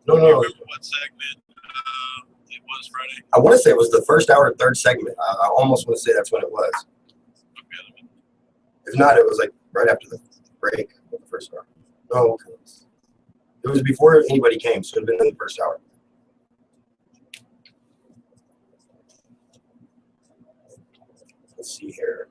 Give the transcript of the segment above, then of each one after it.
No, Do no. you remember what segment it was Friday? I want to say it was the first hour, third segment. I almost want to say that's when it was. Okay. If not, it was like right after the break of the first hour. No, it was before anybody came, so it would have been in the first hour. Let's see here.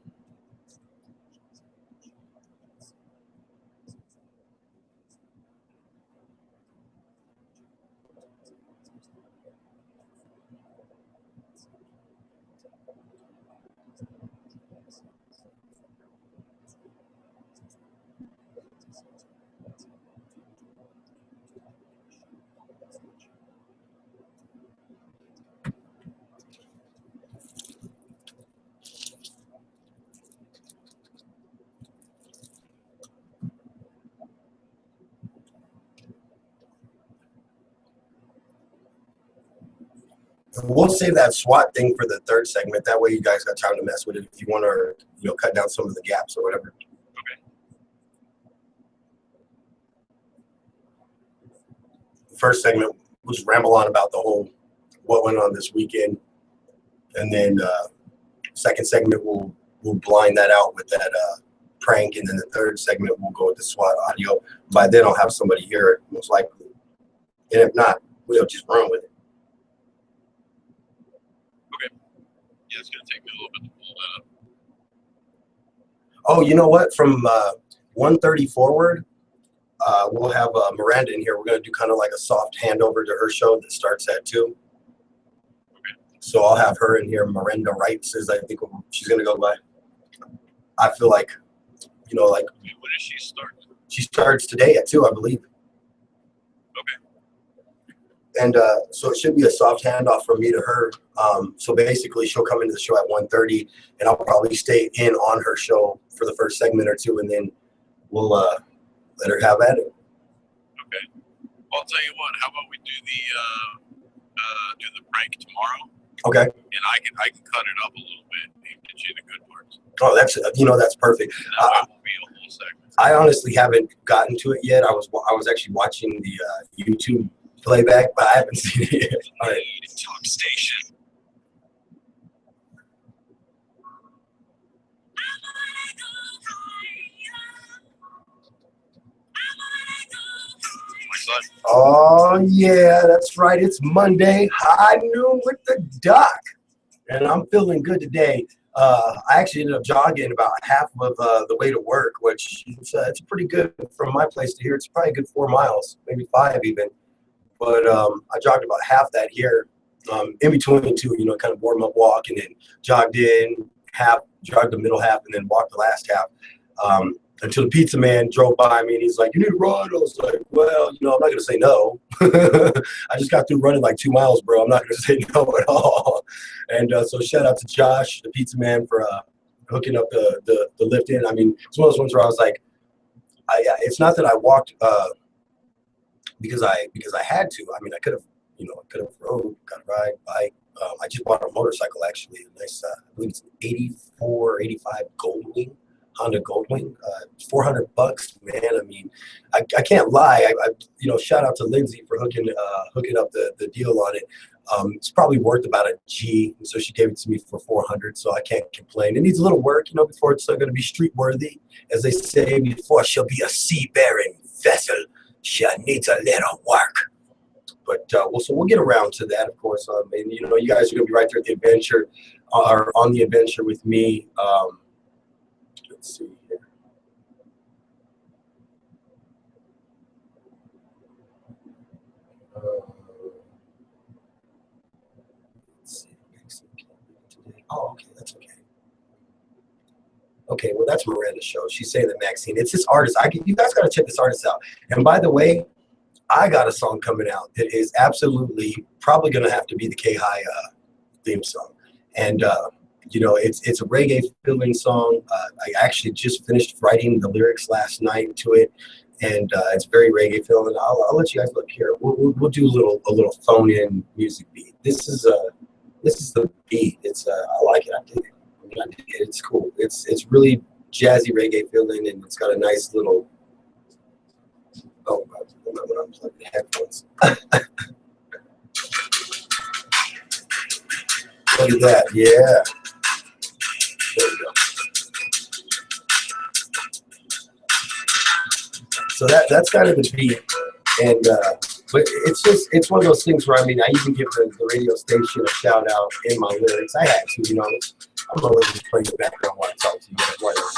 We'll save that SWAT thing for the third segment. That way, you guys got time to mess with it if you want to, cut down some of the gaps or whatever. Okay. The first segment was ramble on about the whole what went on this weekend, and then second segment we'll blind that out with that prank, and then the third segment we'll go with the SWAT audio. By then, I'll have somebody hear it most likely, and if not, we'll just run with it. Yeah, it's going to take me a little bit to pull that up. Oh, you know what? From 1:30 forward, we'll have Miranda in here. We're going to do kind of like a soft handover to her show that starts at 2. Okay. So I'll have her in here. Miranda Wrights is, I think, she's going to go by. I feel like, like. Wait, when does she start? She starts today at 2, I believe. Okay. And so it should be a soft handoff from me to her. So basically, she'll come into the show at 1:30, and I'll probably stay in on her show for the first segment or two, and then we'll let her have at it. Okay. Well, I'll tell you what. How about we do the prank tomorrow? Okay. And I can cut it up a little bit and get you the good parts. Oh, that's perfect. And that won't be a whole segment. I honestly haven't gotten to it yet. I was actually watching the YouTube playback, but I haven't seen it yet. All right. Talk station. My son. Oh yeah, that's right. It's Monday, high noon with the doc, and I'm feeling good today. I actually ended up jogging about half of the way to work, which it's pretty good from my place to here. It's probably a good 4 miles, maybe 5 even. But I jogged about half that here, in between the two, kind of warm up walk, and then jogged the middle half, and then walked the last half. Until the pizza man drove by me and he's like, "You need a ride?" I was like, "Well, I'm not going to say no." I just got through running like 2 miles, bro. I'm not going to say no at all. And so shout out to Josh, the pizza man, for hooking up the lift in. I mean, it's one of those ones where I was like, it's not that I walked because I had to. I mean, I could have rode, got a ride, bike. I just bought a motorcycle, actually, a nice, I believe it's an 84, 85 Goldwing. Honda Goldwing, $400, man. I mean, I can't lie. Shout out to Lindsay for hooking up the deal on it. It's probably worth about a G, and so she gave it to me for $400. So I can't complain. It needs a little work, before it's going to be street worthy, as they say. Before she'll be a sea-bearing vessel, she needs a little work. But so we'll get around to that, of course. And you guys are going to be right there at the adventure, or on the adventure with me. Let's see here. Let's see. Oh, okay, that's okay. Okay, well, that's Miranda's show. She's saying that Maxine. It's this artist. You guys got to check this artist out. And by the way, I got a song coming out that is absolutely probably going to have to be the K-High theme song. And it's a reggae feeling song. I actually just finished writing the lyrics last night to it, and it's very reggae feeling. I'll let you guys look here. We'll do a little phone in music beat. This is the beat. I like it. I dig it. I dig it. It's cool. It's really jazzy reggae feeling, and it's got a nice little. Oh, hold on. unplug the headphones. Look at that. Yeah. There we go. So that's kind of the beat. And but it's one of those things where, I mean, I even give the radio station a shout out in my lyrics. I had to, you know. I'm gonna just play the background while I talk to you guys. Whatever.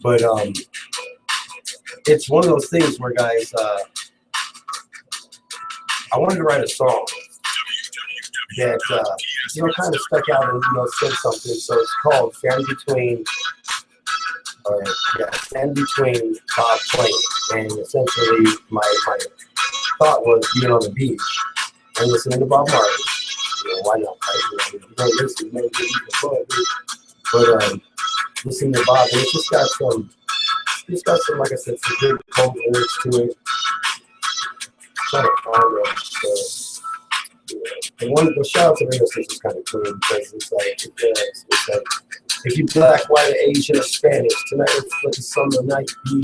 But it's one of those things where, guys, I wanted to write a song that you know, kind of stuck out and, you know, said something. So it's called "Stand Between." Stand Between Bob Playing. And essentially, my thought was being on the beach and listening to Bob Marley. You know, why not? Right? You know, you don't listen, maybe you can, but listening to Bob, and it's just got some, like I said, some good cold lyrics to it. Trying to find them. So, yeah. And the shout out to radio station is kind of cool because it's like if you black, white, Asian, or Spanish, tonight let's let the summer night be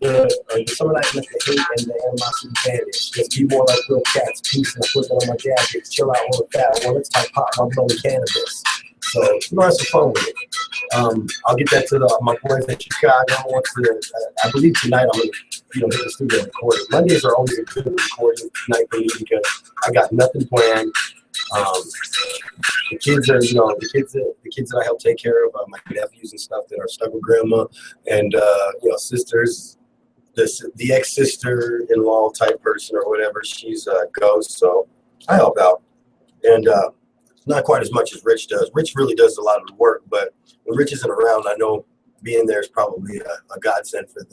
the summer night let the hate and the animosity vanish. Let's be more like real cats, peace and equipment on my gadgets. Chill out on the fat one. Let's type pop my blowing cannabis. So you know, have some fun with it. I'll get that to my boys in Chicago. I believe tonight I'm gonna, you know, hit the studio and record it. Mondays are always a good recording night for me because I got nothing planned. The kids are, you know, the kids that I help take care of, my nephews and stuff that are stuck with grandma, and you know, sisters. The ex-sister-in-law type person or whatever, she's a ghost, so I help out, and not quite as much as Rich does. Rich really does a lot of the work, but when Rich isn't around, I know being there is probably a godsend for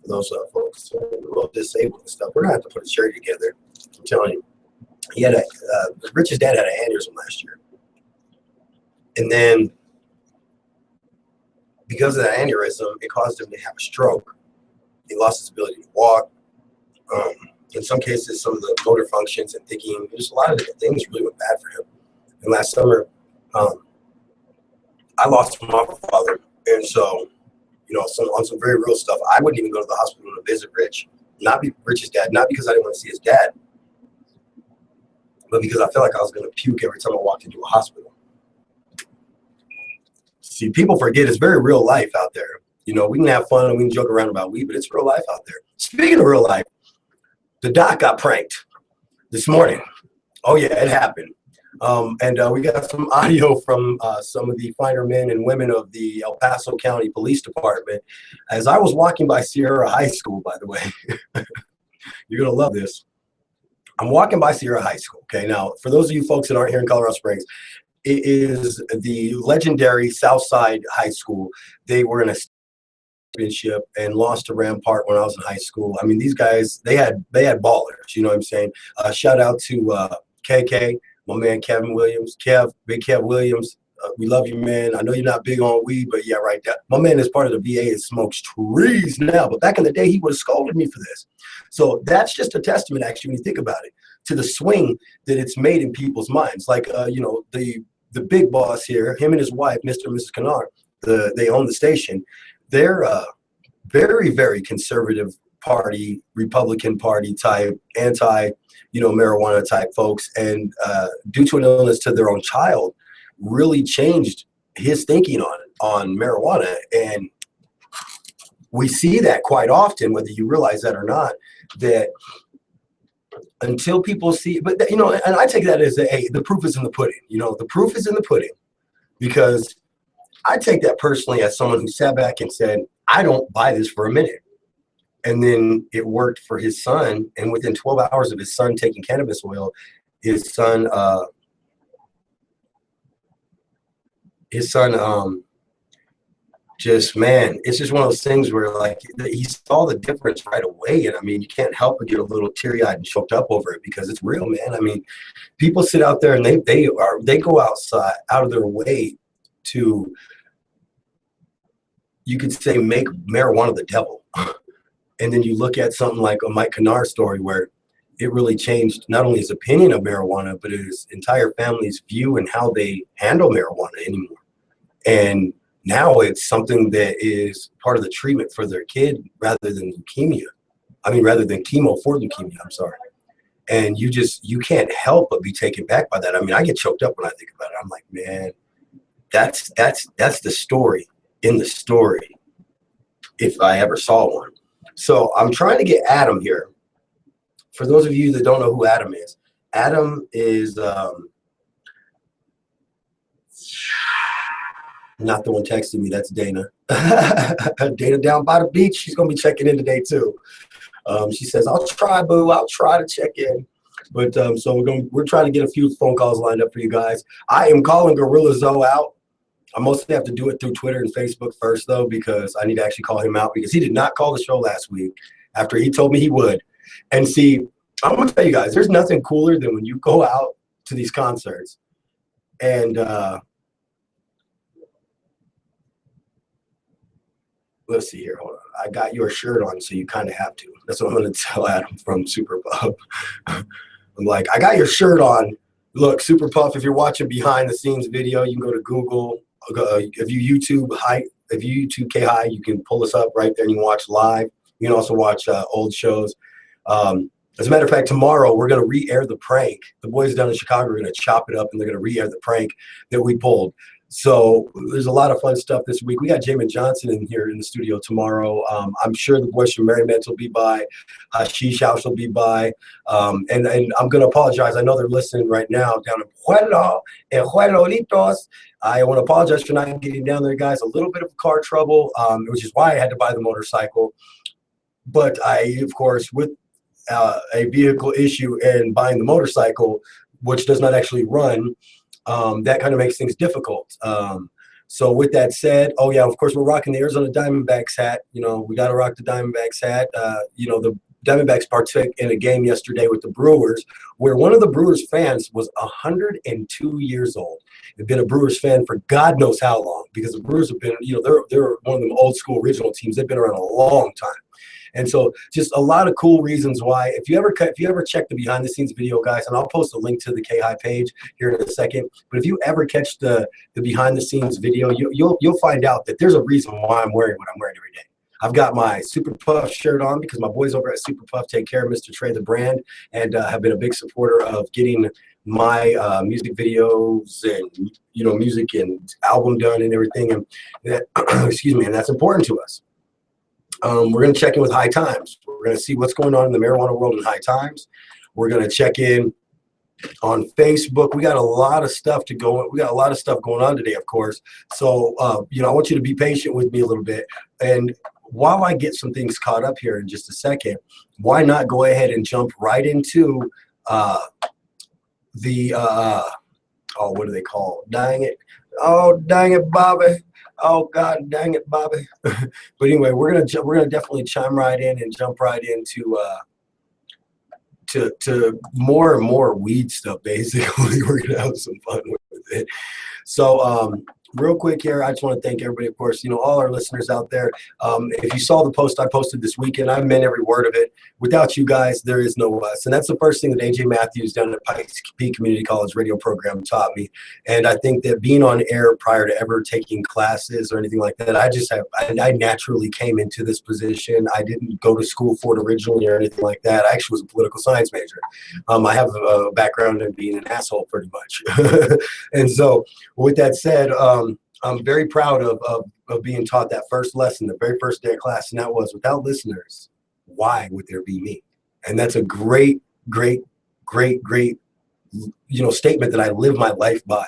those folks who are disabled and stuff. We're gonna have to put a charity together. I'm telling you. Rich's dad had an aneurysm last year. And then because of that aneurysm, it caused him to have a stroke. He lost his ability to walk. In some cases, some of the motor functions and thinking, there's a lot of different things really went bad for him. And last summer, I lost my father. And so, you know, on some very real stuff, I wouldn't even go to the hospital to visit Rich. Rich's dad, not because I didn't want to see his dad, but because I felt like I was going to puke every time I walked into a hospital. See, people forget it's very real life out there. You know, we can have fun and we can joke around about weed, but it's real life out there. Speaking of real life, the doc got pranked this morning. Oh, yeah, it happened. And we got some audio from some of the finer men and women of the El Paso County Police Department. As I was walking by Sierra High School, by the way, you're going to love this. I'm walking by Sierra High School. Okay, now for those of you folks that aren't here in Colorado Springs, it is the legendary Southside High School. They were in a championship and lost to Rampart when I was in high school. I mean, these guys, they had ballers. You know what I'm saying? Shout out to KK, my man Kevin Williams, Big Kev Williams. We love you, man. I know you're not big on weed, but yeah, right there. My man is part of the VA and smokes trees now, but back in the day, he would have scolded me for this. So that's just a testament, actually, when you think about it, to the swing that it's made in people's minds. Like, you know, the big boss here, him and his wife, Mr. and Mrs. Kennard, they own the station. They're very, very conservative party, Republican Party type, anti, you know, marijuana type folks. And due to an illness to their own child, really changed his thinking on marijuana. And we see that quite often, whether you realize that or not, that until people see, but you know, and I take that as hey, the proof is in the pudding. You know, the proof is in the pudding, because I take that personally as someone who sat back and said, I don't buy this for a minute. And then it worked for his son. And within 12 hours of his son taking cannabis oil, his son just, man, it's just one of those things where, like, he saw the difference right away. And I mean, you can't help but get a little teary-eyed and choked up over it, because it's real, man. I mean, people sit out there and they go outside out of their way to, you could say, make marijuana the devil. And then you look at something like a Mike Kennard story, where it really changed not only his opinion of marijuana, but his entire family's view and how they handle marijuana anymore. And now it's something that is part of the treatment for their kid rather than leukemia. I mean, rather than chemo for leukemia, I'm sorry. And you can't help but be taken back by that. I mean, I get choked up when I think about it. I'm like, man, that's the story in the story, if I ever saw one. So I'm trying to get Adam here. For those of you that don't know who Adam is not the one texting me. That's Dana. Dana down by the beach. She's gonna be checking in today too. She says, "I'll try, boo. I'll try to check in." But so we're trying to get a few phone calls lined up for you guys. I am calling Gorilla Zoe out. I mostly have to do it through Twitter and Facebook first, though, because I need to actually call him out because he did not call the show last week after he told me he would. And see, I'm going to tell you guys, there's nothing cooler than when you go out to these concerts and let's see here. Hold on. I got your shirt on, so you kind of have to. That's what I'm going to tell Adam from Super Puff. I'm like, I got your shirt on. Look, Super Puff, if you're watching behind the scenes video, you can go to Google. If you YouTube K-High, you can pull us up right there and you can watch live. You can also watch old shows. As a matter of fact, tomorrow we're going to re-air the prank. The boys down in Chicago are going to chop it up and they're going to re-air the prank that we pulled. So there's a lot of fun stuff this week. We got Jamin Johnson in here in the studio tomorrow. I'm sure the boys from Merriment will be by. Hashish House will be by. And I'm going to apologize. I know they're listening right now down in Pueblo and Juelitos. I want to apologize for not getting down there, guys. A little bit of car trouble, which is why I had to buy the motorcycle. But I, of course, with a vehicle issue and buying the motorcycle, which does not actually run, that kind of makes things difficult. So with that said, oh yeah, of course we're rocking the Arizona Diamondbacks hat. You know, we got to rock the Diamondbacks hat. You know, the Diamondbacks partook in a game yesterday with the Brewers, where one of the Brewers fans was 102 years old. They've been a Brewers fan for God knows how long, because the Brewers have been, you know, they're one of them old school original teams. They've been around a long time. And so just a lot of cool reasons why. If you ever check the behind the scenes video, guys, and I'll post a link to the K-High page here in a second, but if you ever catch the behind the scenes video, you'll find out that there's a reason why I'm wearing what I'm wearing every day. I've got my Super Puff shirt on because my boys over at Super Puff take care of Mr. Trey, the brand, and have been a big supporter of getting my music videos and, you know, music and album done and everything. And that, excuse me, and that's important to us. We're going to check in with High Times. We're going to see what's going on in the marijuana world in High Times. We're going to check in on Facebook. We got a lot of stuff to go. We got a lot of stuff going on today, of course. So, you know, I want you to be patient with me a little bit. And while I get some things caught up here in just a second, why not go ahead and jump right into oh, what do they call it? Dang it. Oh, dang it, Bobby. Oh, God dang it, Bobby. But anyway, we're gonna definitely chime right in and jump right into to more and more weed stuff. Basically, we're gonna have some fun with it. So real quick here, I just want to thank everybody, of course, you know, all our listeners out there. If you saw the post I posted this weekend, I meant every word of it. Without you guys, there is no us. And that's the first thing that AJ Matthews down at Pikes Peak Community College radio program taught me. And I think that being on air prior to ever taking classes or anything like that, I naturally came into this position. I didn't go to school for it originally or anything like that. I actually was a political science major. I have a background in being an asshole pretty much. And so with that said, I'm very proud of being taught that first lesson, the very first day of class, and that was, without listeners, why would there be me? And that's a great, great, great, great, you know, statement that I live my life by.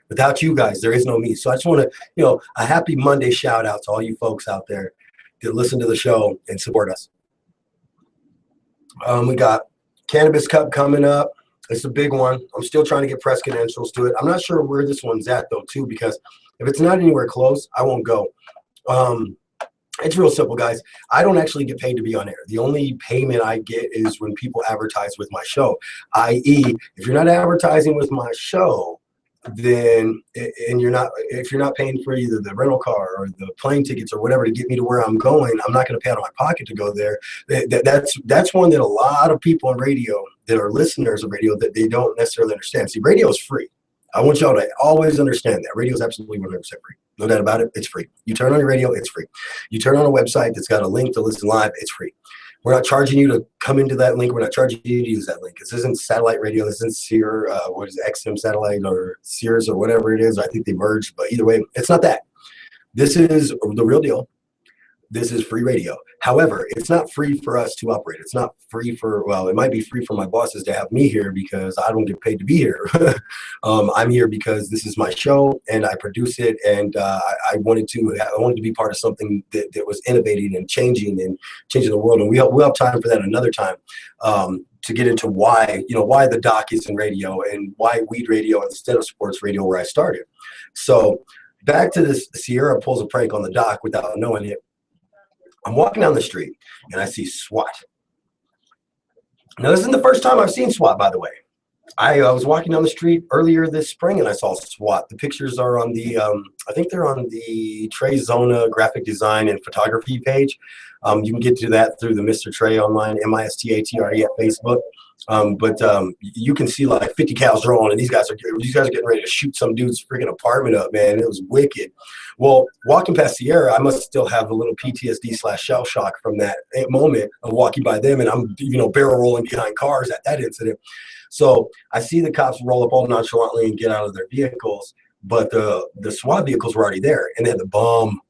Without you guys, there is no me. So I just want to, you know, a happy Monday shout out to all you folks out there that listen to the show and support us. We got Cannabis Cup coming up. It's a big one. I'm still trying to get press credentials to it. I'm not sure where this one's at, though, too, because if it's not anywhere close, I won't go. It's real simple, guys. I don't actually get paid to be on air. The only payment I get is when people advertise with my show, i.e., if you're not advertising with my show, then if you're not paying for either the rental car or the plane tickets or whatever to get me to where I'm going, I'm not going to pay out of my pocket to go there. That's one that a lot of people on radio that are listeners of radio that they don't necessarily understand. See, radio is free. I want y'all to always understand that radio is absolutely 100% free. No doubt about it. It's free. You turn on your radio, it's free. You turn on a website that's got a link to listen live, it's free. We're not charging you to come into that link. We're not charging you to use that link. This isn't satellite radio. This isn't Sear, what is it, XM satellite or Sears or whatever it is. I think they merged, but either way, it's not that. This is the real deal. This is free radio. However, it's not free for us to operate. It's not free for, well, it might be free for my bosses to have me here because I don't get paid to be here. I'm here because this is my show and I produce it, and I wanted to be part of something that was innovating and changing the world. And we'll have time for that another time, to get into why the doc is in radio and why weed radio instead of sports radio where I started. So back to this, Sierra pulls a prank on the doc without knowing it. I'm walking down the street and I see SWAT. Now, this isn't the first time I've seen SWAT, by the way. I was walking down the street earlier this spring and I saw SWAT. The pictures are on the, I think they're on the Trey Zona graphic design and photography page. You can get to that through the Mr. Trey online, MISTATRE at Facebook. But you can see like 50 cals drawn, and these guys are getting ready to shoot some dude's freaking apartment up, man. It was wicked. Well, walking past Sierra, I must still have a little PTSD/shell shock from that moment of walking by them, and I'm barrel rolling behind cars at that incident. So I see the cops roll up all nonchalantly and get out of their vehicles, but the SWAT vehicles were already there, and they had the bomb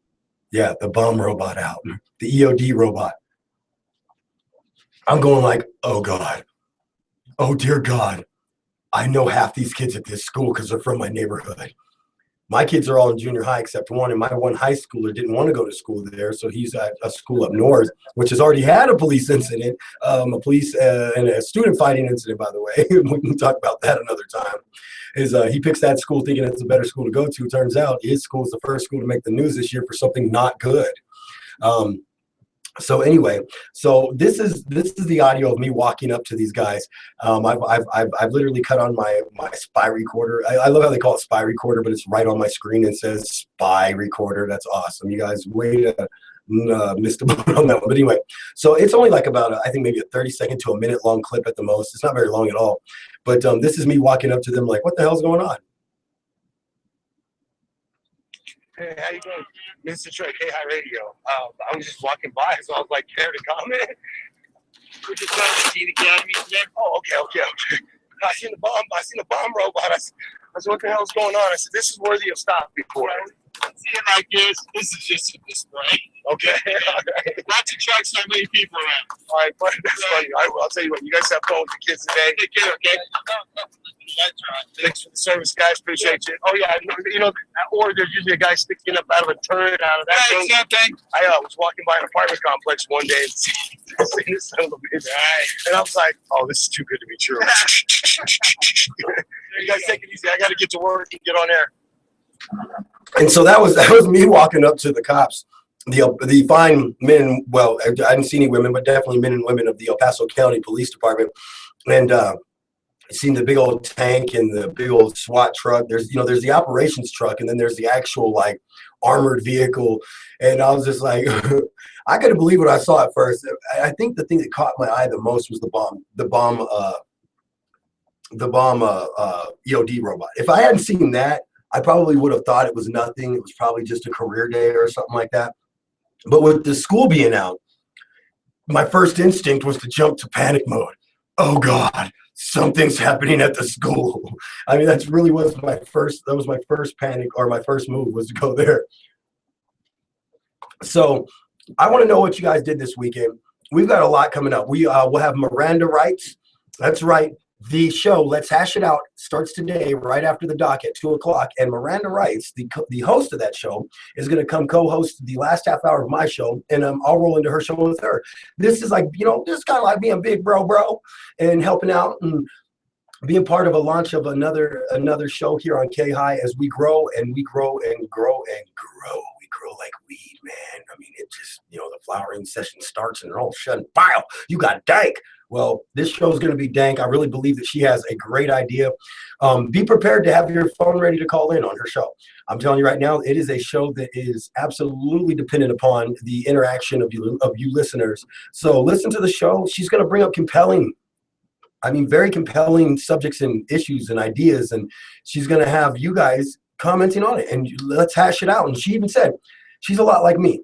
robot out, the EOD robot. I'm going like, oh God. Oh, dear God, I know half these kids at this school because they're from my neighborhood. My kids are all in junior high except one, and my one high schooler didn't want to go to school there, so he's at a school up north, which has already had a police incident, and a student fighting incident, by the way. We can talk about that another time. He picks that school thinking it's a better school to go to. Turns out his school is the first school to make the news this year for something not good. So anyway, this is the audio of me walking up to these guys. I've literally cut on my spy recorder. I love how they call it spy recorder, but it's right on my screen and says spy recorder. That's awesome. You guys way to missed the boat on that one. But anyway, so it's only like about I think maybe a 30-second to a minute long clip at the most. It's not very long at all. But this is me walking up to them like, what the hell's going on? Hey, how you doing? Mr. Trey, K-High Radio. I was just walking by, so I was like, care to comment? We're just trying to see the academy today. Oh, okay. I seen the bomb robot. I said, what the hell's going on? I said, this is worthy of stop before. See it like this. This is just a display. Okay. All right. Lots of trucks, not many people around. All right, but that's funny. I'll tell you what, you guys have fun with the kids today. Take care, okay? That's right. Thanks for the service, guys. Appreciate you. Oh, yeah, or there's usually a guy sticking up out of a turret out of that thing. Something. I was walking by an apartment complex one day and seen this son of a bitch. Right. And I was like, oh, this is too good to be true. You guys take it easy. I got to get to work and get on air. And so that was me walking up to the cops, the fine men. Well, I didn't see any women, but definitely men and women of the El Paso County Police Department, and seen the big old tank and the big old SWAT truck. There's the operations truck, and then there's the actual like armored vehicle. And I was just like, I couldn't believe what I saw at first. I think the thing that caught my eye the most was the bomb EOD robot. If I hadn't seen that, I probably would have thought it was nothing. It was probably just a career day or something like that. But with the school being out, my first instinct was to jump to panic mode. Oh God, something's happening at the school. I mean, that was my first panic, or my first move was to go there. So I want to know what you guys did this weekend. We've got a lot coming up. We'll have Miranda Rights. That's right. The show, Let's Hash It Out, starts today right after the doc at 2 o'clock. And Miranda Rights, the host of that show, is going to come co-host the last half hour of my show, and I'll roll into her show with her. This is like, this is kind of like being big bro, and helping out and being part of a launch of another show here on K-High as we grow and we grow and grow and grow. We grow like weed, man. I mean, it just, the flowering session starts and all of a sudden, wow, you got dank. Well, this show is going to be dank. I really believe that she has a great idea. Be prepared to have your phone ready to call in on her show. I'm telling you right now, it is a show that is absolutely dependent upon the interaction of you listeners. So listen to the show. She's going to bring up very compelling subjects and issues and ideas, and she's going to have you guys commenting on it, and let's hash it out. And she even said, she's a lot like me.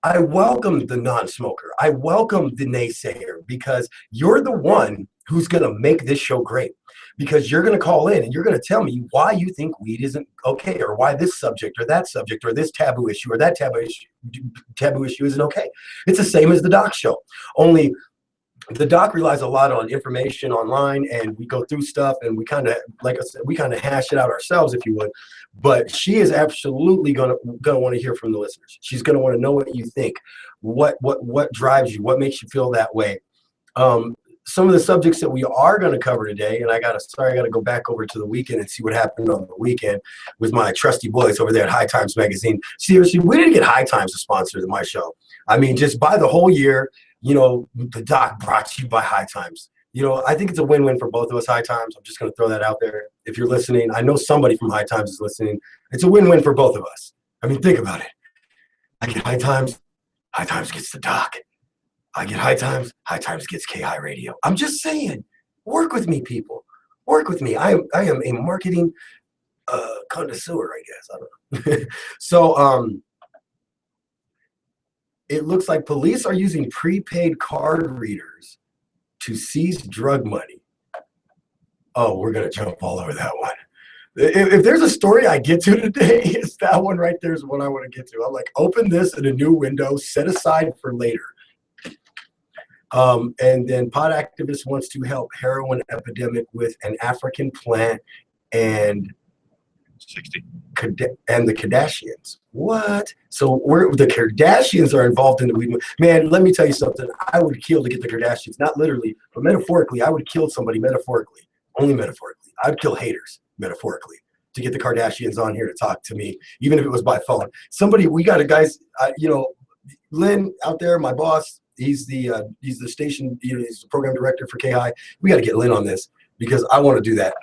I welcome the non-smoker. I welcome the naysayer because you're the one who's going to make this show great. Because you're going to call in and you're going to tell me why you think weed isn't okay, or why this subject or that subject or this taboo issue or that taboo issue isn't okay. It's the same as the doc show. Only the doc relies a lot on information online, and we go through stuff and we kind of, like I said, we kind of hash it out ourselves, if you would. But she is absolutely gonna want to hear from the listeners. She's gonna want to know what you think, what drives you, what makes you feel that way. Some of the subjects that we are going to cover today, and I gotta go back over to the weekend and see what happened on the weekend with my trusty boys over there at High Times Magazine. Seriously, we didn't get High Times to sponsor my show. I mean, just by the whole year, you know, the doc brought to you by High Times. You know, I think it's a win-win for both of us, High Times. I'm just going to throw that out there. If you're listening, I know somebody from High Times is listening. It's a win-win for both of us. I mean, think about it. I get High Times gets the doc. I get High Times gets KI Radio. I'm just saying, work with me, people. Work with me. I am a marketing connoisseur, I guess. I don't know. So, it looks like police are using prepaid card readers to seize drug money. Oh, we're going to jump all over that one. If there's a story I get to today, it's that one right there is what I want to get to. I'm like, open this in a new window, set aside for later. And then pot activist wants to help heroin epidemic with an African plant and 60. And the Kardashians. What? So the Kardashians are involved in the weed. Man, let me tell you something. I would kill to get the Kardashians. Not literally, but metaphorically. I would kill somebody metaphorically. Only metaphorically. I'd kill haters metaphorically to get the Kardashians on here to talk to me, even if it was by phone. We got a guys, you know, Lynn out there, my boss. He's the station, you know, he's the program director for KI. We got to get Lynn on this because I want to do that.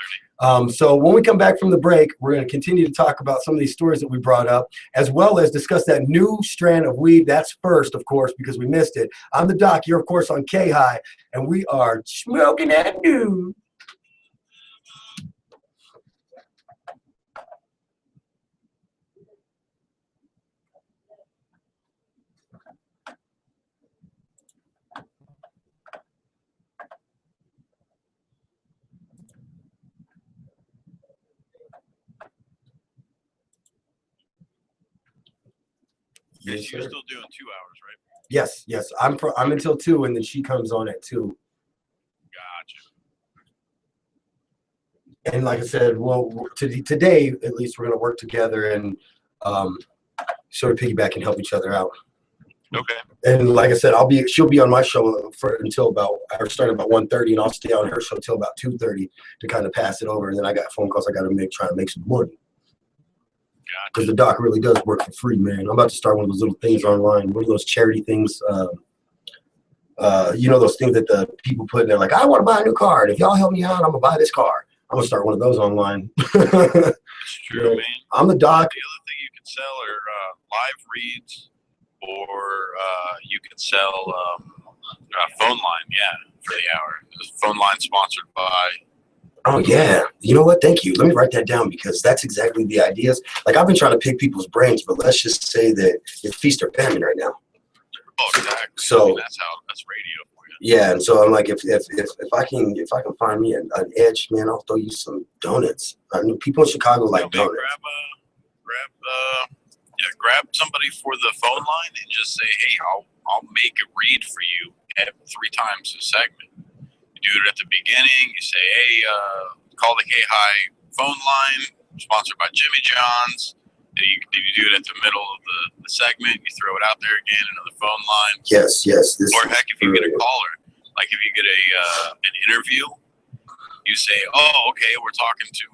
So when we come back from the break, we're going to continue to talk about some of these stories that we brought up, as well as discuss that new strand of weed. That's first, of course, because we missed it. I'm the doc. You're, of course, on K-High, and we are smoking that new. You're still doing 2 hours, right? Yes. I'm until 2, and then she comes on at 2. Gotcha. And like I said, well, today at least we're going to work together and sort of piggyback and help each other out. Okay. And like I said, she'll be on my show until about 1:30, and I'll stay on her show until about 2:30 to kind of pass it over. And then I got phone calls I got to try to make some money. Because the doc really does work for free, man. I'm about to start one of those little things online, one of those charity things. You know, those things that the people put in there, like, I want to buy a new car, and if y'all help me out, I'm gonna buy this car. I'm gonna start one of those online. It's true, man. I'm the doc. The other thing you can sell are live reads, or you can sell phone line, for the hour. There's a phone line sponsored by. Oh, yeah. You know what? Thank you. Let me write that down because that's exactly the ideas. Like, I've been trying to pick people's brains, but let's just say that it's feast or famine right now. Oh, exactly. So I mean, that's radio for you. Yeah, and so I'm like, if I can find me an edge, man, I'll throw you some donuts. I know people in Chicago like donuts. Grab somebody for the phone line and just say, hey, I'll make a read for you at 3 times a segment. You do it at the beginning. You say, hey, call the K-High phone line, sponsored by Jimmy John's. You do it at the middle of the segment. You throw it out there again, another phone line. Yes. Or heck, if you get a caller, like if you get an interview, you say, oh, okay, we're talking to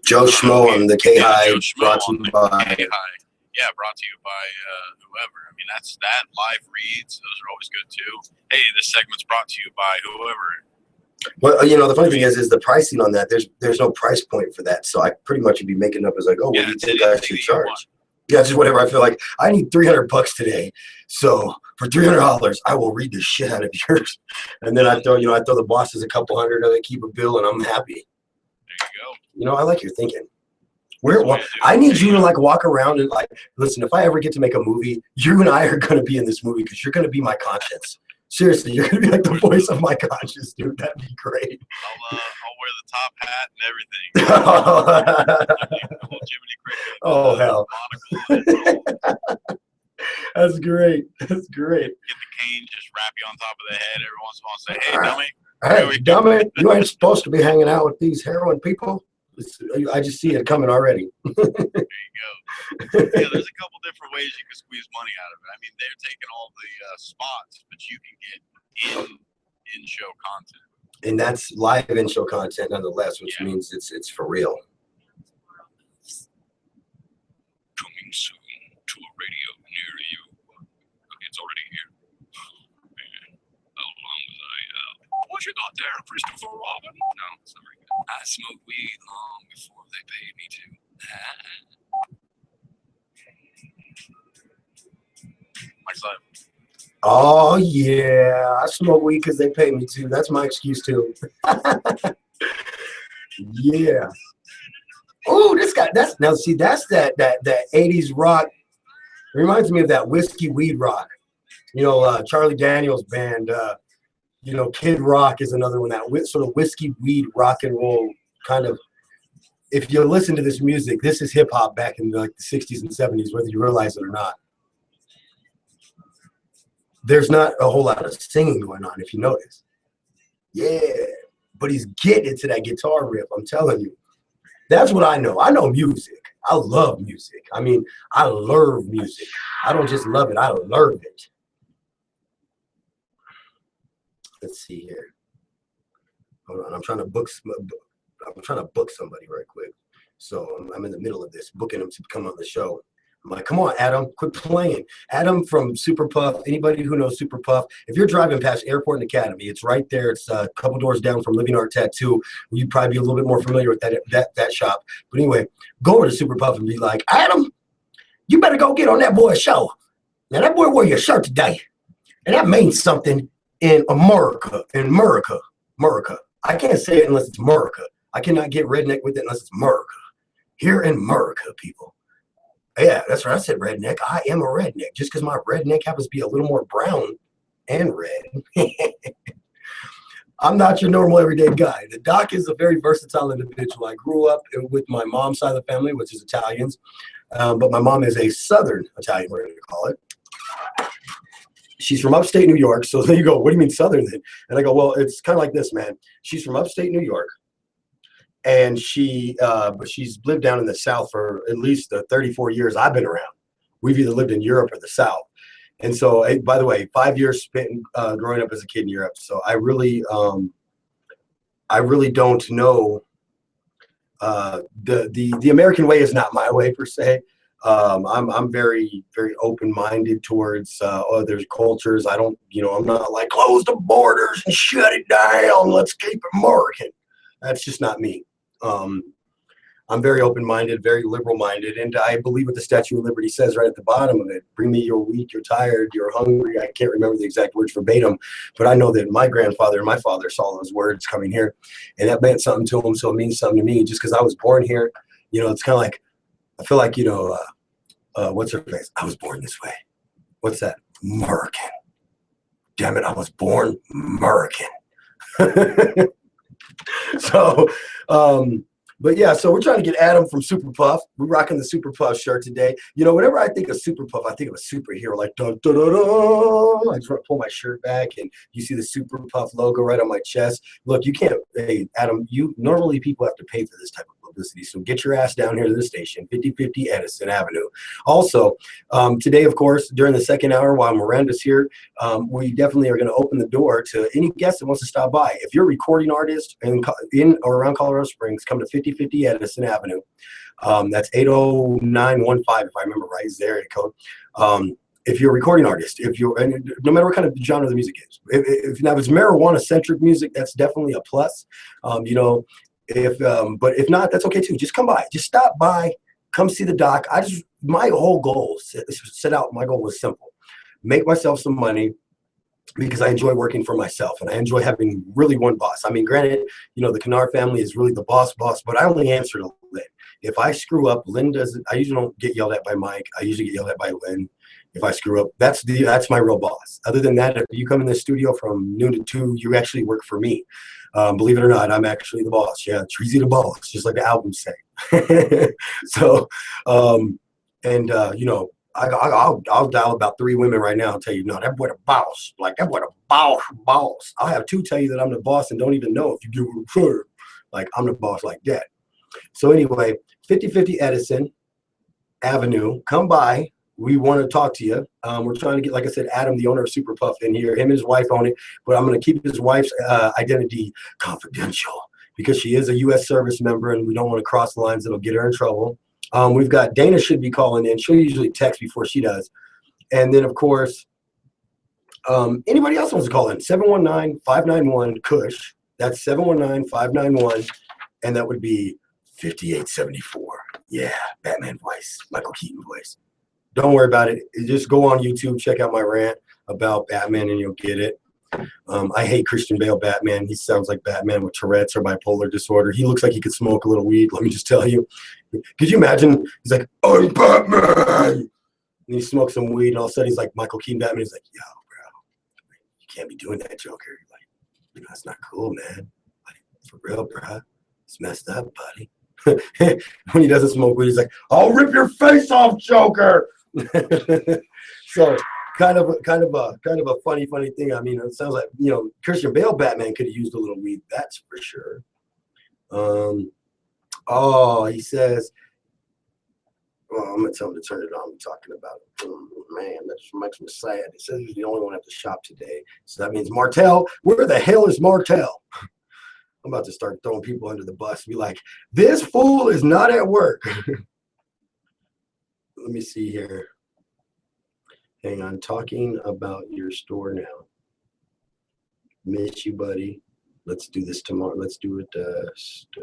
Joe Schmo on the K-High, brought to you by K-High. Yeah, brought to you by whoever. I mean, that's that. Live reads, those are always good too. Hey, this segment's brought to you by whoever. Well, you know, the funny thing is the pricing on that. There's no price point for that, so I pretty much would be making up as like, oh, what do you think I should charge? Yeah, just whatever I feel like. I need $300 today, so for $300, I will read the shit out of yours. And then I throw the bosses a couple hundred, and they keep a bill, and I'm happy. There you go. You know, I like your thinking. Where, That's what you do. I need you to like walk around and like, listen, if I ever get to make a movie, you and I are going to be in this movie because you're going to be my conscience. Seriously, you're going to be like the voice of my conscience, dude. That'd be great. I'll wear the top hat and everything. Little Jiminy Cricket. Oh, hell. Monocle. That's great. That's great. Get the cane, just wrap you on top of the head every once in a while and say, hey, All right. dummy. Hey, dummy, you ain't supposed to be hanging out with these heroin people. I just see it coming already. There you go. Yeah, there's a couple different ways you can squeeze money out of it. I mean, they're taking all the spots, but you can get in-show content. And that's live in-show content nonetheless, which means it's for real. Coming soon to a radio near you. It's already here. Man, how long was I out? What you got there, Christopher Robin? No, it's not very good. I smoked weed long before they paid me to. Mike's live. Oh yeah, I smoke weed because they pay me to. That's my excuse too. Yeah. Oh, this guy. That's now. See, that's that 80s rock. It reminds me of that whiskey weed rock. You know, Charlie Daniels band. You know, Kid Rock is another one. That sort of whiskey weed rock and roll kind of. If you listen to this music, this is hip hop back in like the 60s and 70s, whether you realize it or not. There's not a whole lot of singing going on, if you notice. Yeah, but he's getting into that guitar riff. I'm telling you, that's what I know. I know music. I love music. I mean, I love music. I don't just love it. I love it. Let's see here. Hold on. I'm trying to book somebody right quick. So I'm in the middle of this, booking them to come on the show. I'm like, come on, Adam, quit playing. Adam from Super Puff. Anybody who knows Super Puff, if you're driving past Airport and Academy, it's right there. It's a couple doors down from Living Art Tattoo. You'd probably be a little bit more familiar with that shop. But anyway, go over to Super Puff and be like, Adam, you better go get on that boy's show. Now, that boy wore your shirt today. And that means something in America. America. I can't say it unless it's America. I cannot get redneck with it unless it's America. Here in America, people. Yeah, that's right. I said redneck. I am a redneck. Just because my redneck happens to be a little more brown and red. I'm not your normal everyday guy. The doc is a very versatile individual. I grew up with my mom's side of the family, which is Italians. But my mom is a Southern Italian, we're going to call it. She's from upstate New York. So there you go. What do you mean Southern then? And I go, well, it's kind of like this, man. She's from upstate New York. And she's lived down in the South for at least the 34 years I've been around. We've either lived in Europe or the South. And so, by the way, 5 years spent growing up as a kid in Europe. So I really don't know. The American way is not my way per se. I'm very, very open-minded towards other cultures. I'm not like close the borders and shut it down. Let's keep it American. That's just not me. I'm very open-minded, very liberal-minded, and I believe what the Statue of Liberty says right at the bottom of it. Bring me you're weak, you're tired, you're hungry. I can't remember the exact words verbatim, but I know that my grandfather and my father saw those words coming here, and that meant something to them, so it means something to me. Just because I was born here, it's kind of like, I feel like, what's her face? I was born this way. What's that? American. Damn it, I was born American. So, but yeah, so we're trying to get Adam from Super Puff. We're rocking the Super Puff shirt today. Whenever I think of Super Puff, I think of a superhero, like dun, dun, dun, dun. I just want to pull my shirt back and you see the Super Puff logo right on my chest. Look, you can't, hey, Adam, normally people have to pay for this type of publicity. So get your ass down here to the station, 5050 Edison Avenue. Also, today, of course, during the second hour while Miranda's here, we definitely are going to open the door to any guest that wants to stop by. If you're a recording artist in or around Colorado Springs, come to 5050 Edison Avenue. That's 80915, if I remember right, is the area code. If you're a recording artist, and no matter what kind of genre the music is, if it's marijuana-centric music, that's definitely a plus. But if not, that's okay too. Just come by, just stop by, come see the doc. My whole goal my goal was simple: make myself some money, because I enjoy working for myself and I enjoy having really one boss. I mean, granted, the Kennard family is really the boss, but I only answer to Lynn. If I screw up, Lynn doesn't. I usually don't get yelled at by Mike. I usually get yelled at by Lynn. If I screw up, that's my real boss. Other than that, if you come in the studio from noon to 2, you actually work for me. Believe it or not, I'm actually the boss. Yeah, Treasy the boss, just like the album say. So, you know, I'll dial about 3 women right now and tell you, no, that boy the boss. Like, that boy the boss. I'll have 2 tell you that I'm the boss and don't even know if you give it a try. Like, I'm the boss like that. So anyway, 5050 Edison Avenue, come by. We want to talk to you. We're trying to get, like I said, Adam, the owner of Super Puff, in here. Him and his wife own it, but I'm going to keep his wife's identity confidential because she is a U.S. service member, and we don't want to cross lines that'll get her in trouble. We've got Dana should be calling in. She'll usually text before she does. And then, of course, anybody else wants to call in, 719-591-KUSH. That's 719-591, and that would be 5874. Yeah, Batman voice, Michael Keaton voice. Don't worry about it. Just go on YouTube, check out my rant about Batman, and you'll get it. I hate Christian Bale Batman. He sounds like Batman with Tourette's or bipolar disorder. He looks like he could smoke a little weed. Let me just tell you. Could you imagine? He's like, I'm Batman. And he smokes some weed, and all of a sudden he's like Michael Keaton Batman. He's like, yo, bro, you can't be doing that, Joker. Like, you know, that's not cool, man. Like, for real, bro. It's messed up, buddy. When he doesn't smoke weed, he's like, I'll rip your face off, Joker. So kind of a funny thing. I mean, it sounds like, you know, Christian Bale Batman could have used a little weed, that's for sure. Oh, he says, well, I'm gonna tell him to turn it on. I'm talking about it. Oh, man, that just makes me sad. He says he's the only one at the shop today, so that means Martell. Where the hell is Martell? I'm about to start throwing people under the bus and be like, this fool is not at work. Let me see here. Hang on, talking about your store now. Miss you, buddy. Let's do this tomorrow. Let's do it the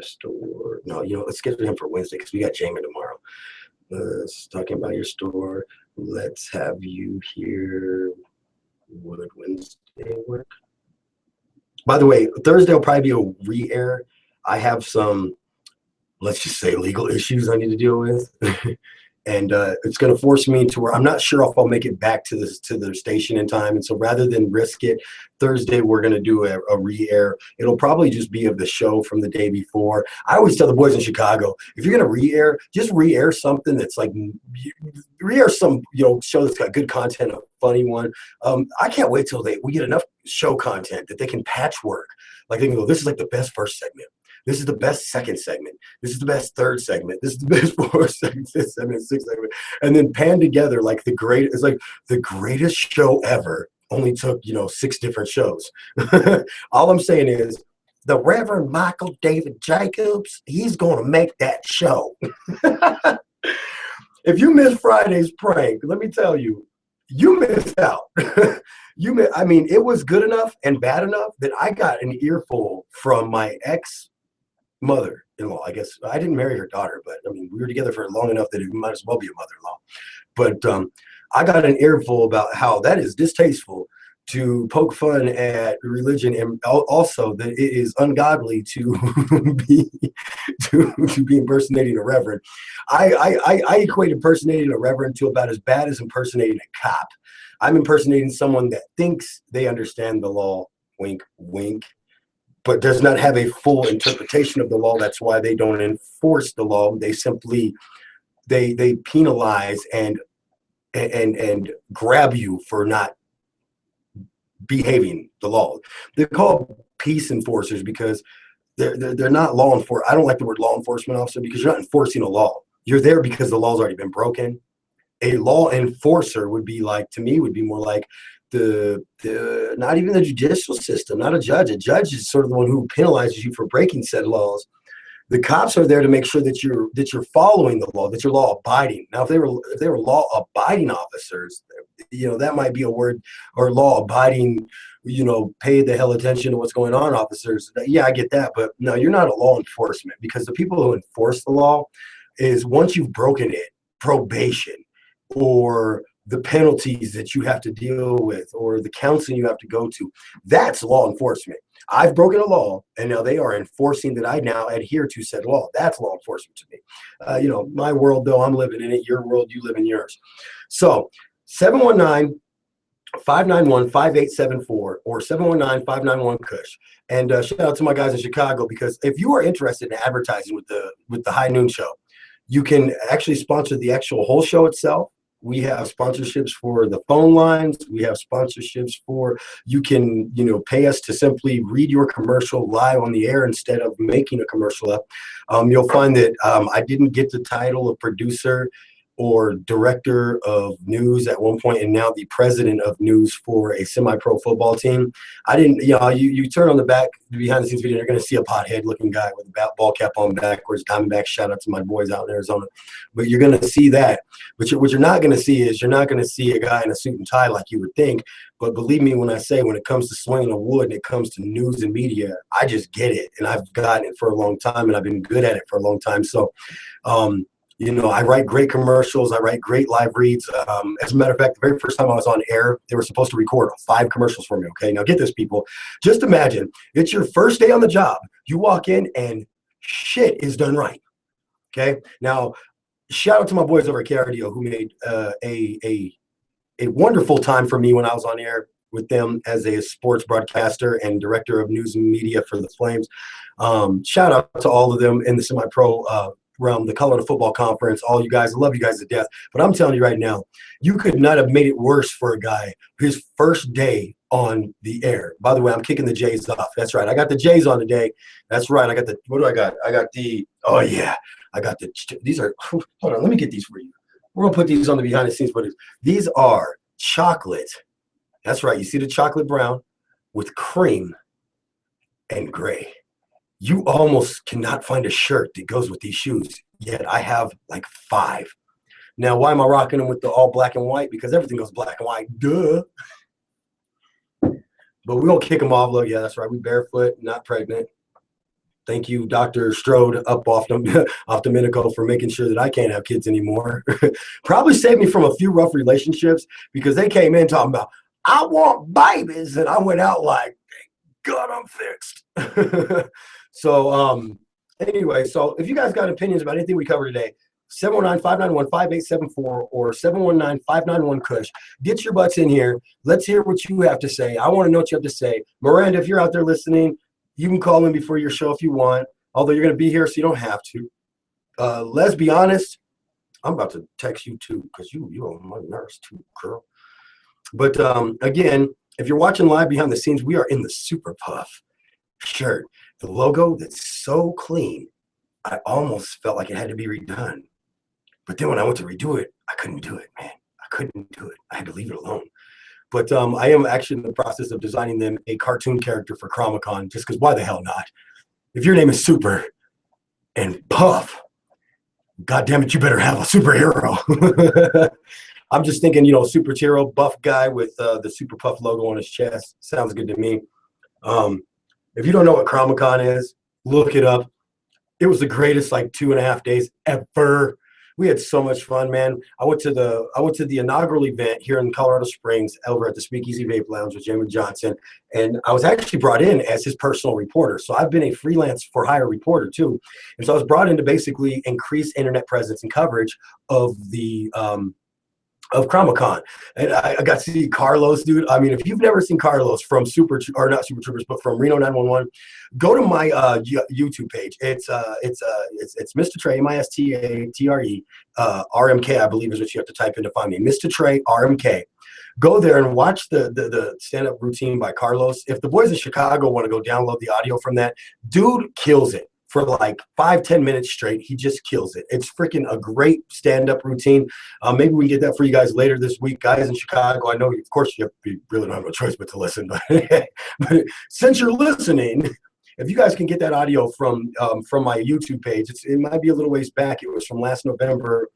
store. No, you know, let's get it in for Wednesday because we got Jamin tomorrow. Talking about your store. Let's have you here. Would Wednesday work? By the way, Thursday will probably be a re-air. I have some, let's just say, legal issues I need to deal with. And it's going to force me to where I'm not sure if I'll make it back to the station in time. And so rather than risk it, Thursday we're going to do a re-air. It'll probably just be of the show from the day before. I always tell the boys in Chicago, if you're going to re-air, just re-air something that's like, re-air some, you know, show that's got good content, a funny one. I can't wait till we get enough show content that they can patchwork. Like they can go, this is like the best first segment. This is the best second segment. This is the best third segment. This is the best fourth segment, fifth segment, sixth segment. And then pan together like it's like the greatest show ever. Only took, you know, 6 different shows. All I'm saying is the Reverend Michael David Jacobs, he's going to make that show. If you missed Friday's prank, let me tell you, you missed out. I mean, it was good enough and bad enough that I got an earful from my ex-mother-in-law. I guess I didn't marry her daughter, but I mean, we were together for long enough that it might as well be a mother-in-law. But I got an earful about how that is distasteful to poke fun at religion, and also that it is ungodly to be impersonating a reverend. I equate impersonating a reverend to about as bad as impersonating a cop. I'm impersonating someone that thinks they understand the law, wink, wink, but does not have a full interpretation of the law. That's why they don't enforce the law. They simply they penalize and grab you for not behaving the law. They're called peace enforcers because they're not law enforcement. I don't like the word law enforcement officer because you're not enforcing a law. You're there because the law's already been broken. A law enforcer would be like, to me, would be more like the not even the judicial system, not a judge. A judge is sort of the one who penalizes you for breaking said laws. The cops are there to make sure that you're following the law, that you're law abiding. Now, if they were law abiding officers, you know, that might be a word, or law abiding, you know, pay the hell attention to what's going on officers. Yeah, I get that. But no, you're not a law enforcement, because the people who enforce the law is, once you've broken it, probation or the penalties that you have to deal with or the counseling you have to go to, that's law enforcement. I've broken a law, and now they are enforcing that I now adhere to said law. That's law enforcement to me. My world, though, I'm living in it. Your world, you live in yours. So 719-591-5874 or 719-591-KUSH. And shout out to my guys in Chicago, because if you are interested in advertising with the High Noon Show, you can actually sponsor the actual whole show itself. We have sponsorships for the phone lines. We have sponsorships for, you can, pay us to simply read your commercial live on the air instead of making a commercial up. You'll find that I didn't get the title of producer or director of news at one point, and now the president of news for a semi-pro football team. I didn't, you turn on the behind the scenes video, you're going to see a pothead looking guy with a ball cap on backwards, Diamondback, shout out to my boys out in Arizona. But you're going to see that. But what you're not going to see is, you're not going to see a guy in a suit and tie like you would think. But believe me when I say, when it comes to swinging a wood and it comes to news and media, I just get it. And I've gotten it for a long time, and I've been good at it for a long time. So, I write great commercials. I write great live reads. As a matter of fact, the very first time I was on air, they were supposed to record 5 commercials for me. Okay, now get this, people. Just imagine it's your first day on the job. You walk in and shit is done right. Okay, now shout out to my boys over at KRDO who made a wonderful time for me when I was on air with them as a sports broadcaster and director of news and media for the Flames. Shout out to all of them in the semi-pro realm, the Colorado Football Conference, all you guys. I love you guys to death. But I'm telling you right now, you could not have made it worse for a guy his first day on the air. By the way, I'm kicking the Jays off. That's right. I got the Jays on today. That's right. I got the, what do I got? I got the, oh yeah, I got the, these are, hold on, let me get these for you. We're going to put these on the behind the scenes footage. These are chocolate. That's right. You see the chocolate brown with cream and gray. You almost cannot find a shirt that goes with these shoes, yet I have like 5. Now, why am I rocking them with the all black and white? Because everything goes black and white, duh. But we don't kick them off. Look, yeah, that's right. We barefoot, not pregnant. Thank you, Dr. Strode, up off Domenico, for making sure that I can't have kids anymore. Probably saved me from a few rough relationships, because they came in talking about, I want babies, and I went out like, God, I'm fixed. So anyway, so if you guys got opinions about anything we cover today, 719-591-5874 or 719-591-KUSH. Get your butts in here. Let's hear what you have to say. I want to know what you have to say. Miranda, if you're out there listening, you can call in before your show if you want, although you're going to be here, so you don't have to. Let's be honest. I'm about to text you too, because you're on my nerves too, girl. But again, if you're watching live behind the scenes, we are in the Super Puff shirt. The logo that's so clean, I almost felt like it had to be redone. But then when I went to redo it, I couldn't do it, man. I couldn't do it. I had to leave it alone. But I am actually in the process of designing them a cartoon character for Chromicon, just because why the hell not? If your name is Super and Puff, God damn it, you better have a superhero. I'm just thinking, super hero, buff guy with the Super Puff logo on his chest. Sounds good to me. If you don't know what Chromicon is, look it up. It was the greatest 2.5 days ever. We had so much fun, man. I went to the inaugural event here in Colorado Springs over at the Speakeasy Vape Lounge with Jamie Johnson, and I was actually brought in as his personal reporter. So I've been a freelance for hire reporter too, and so I was brought in to basically increase internet presence and coverage of the of Chromicon. And I got to see Carlos, dude. I mean, if you've never seen Carlos from not Super Troopers, but from Reno 911, go to my YouTube page. It's Mr. Trey, MISTATRE, RMK, I believe is what you have to type in to find me. Mr. Trey, RMK. Go there and watch the stand-up routine by Carlos. If the boys in Chicago want to go download the audio from that, dude kills it. For 5-10 minutes straight, he just kills it. It's freaking a great stand-up routine. Maybe we can get that for you guys later this week, guys in Chicago. I know, of course, you really don't have no choice but to listen. But since you're listening, if you guys can get that audio from my YouTube page, it might be a little ways back. It was from last November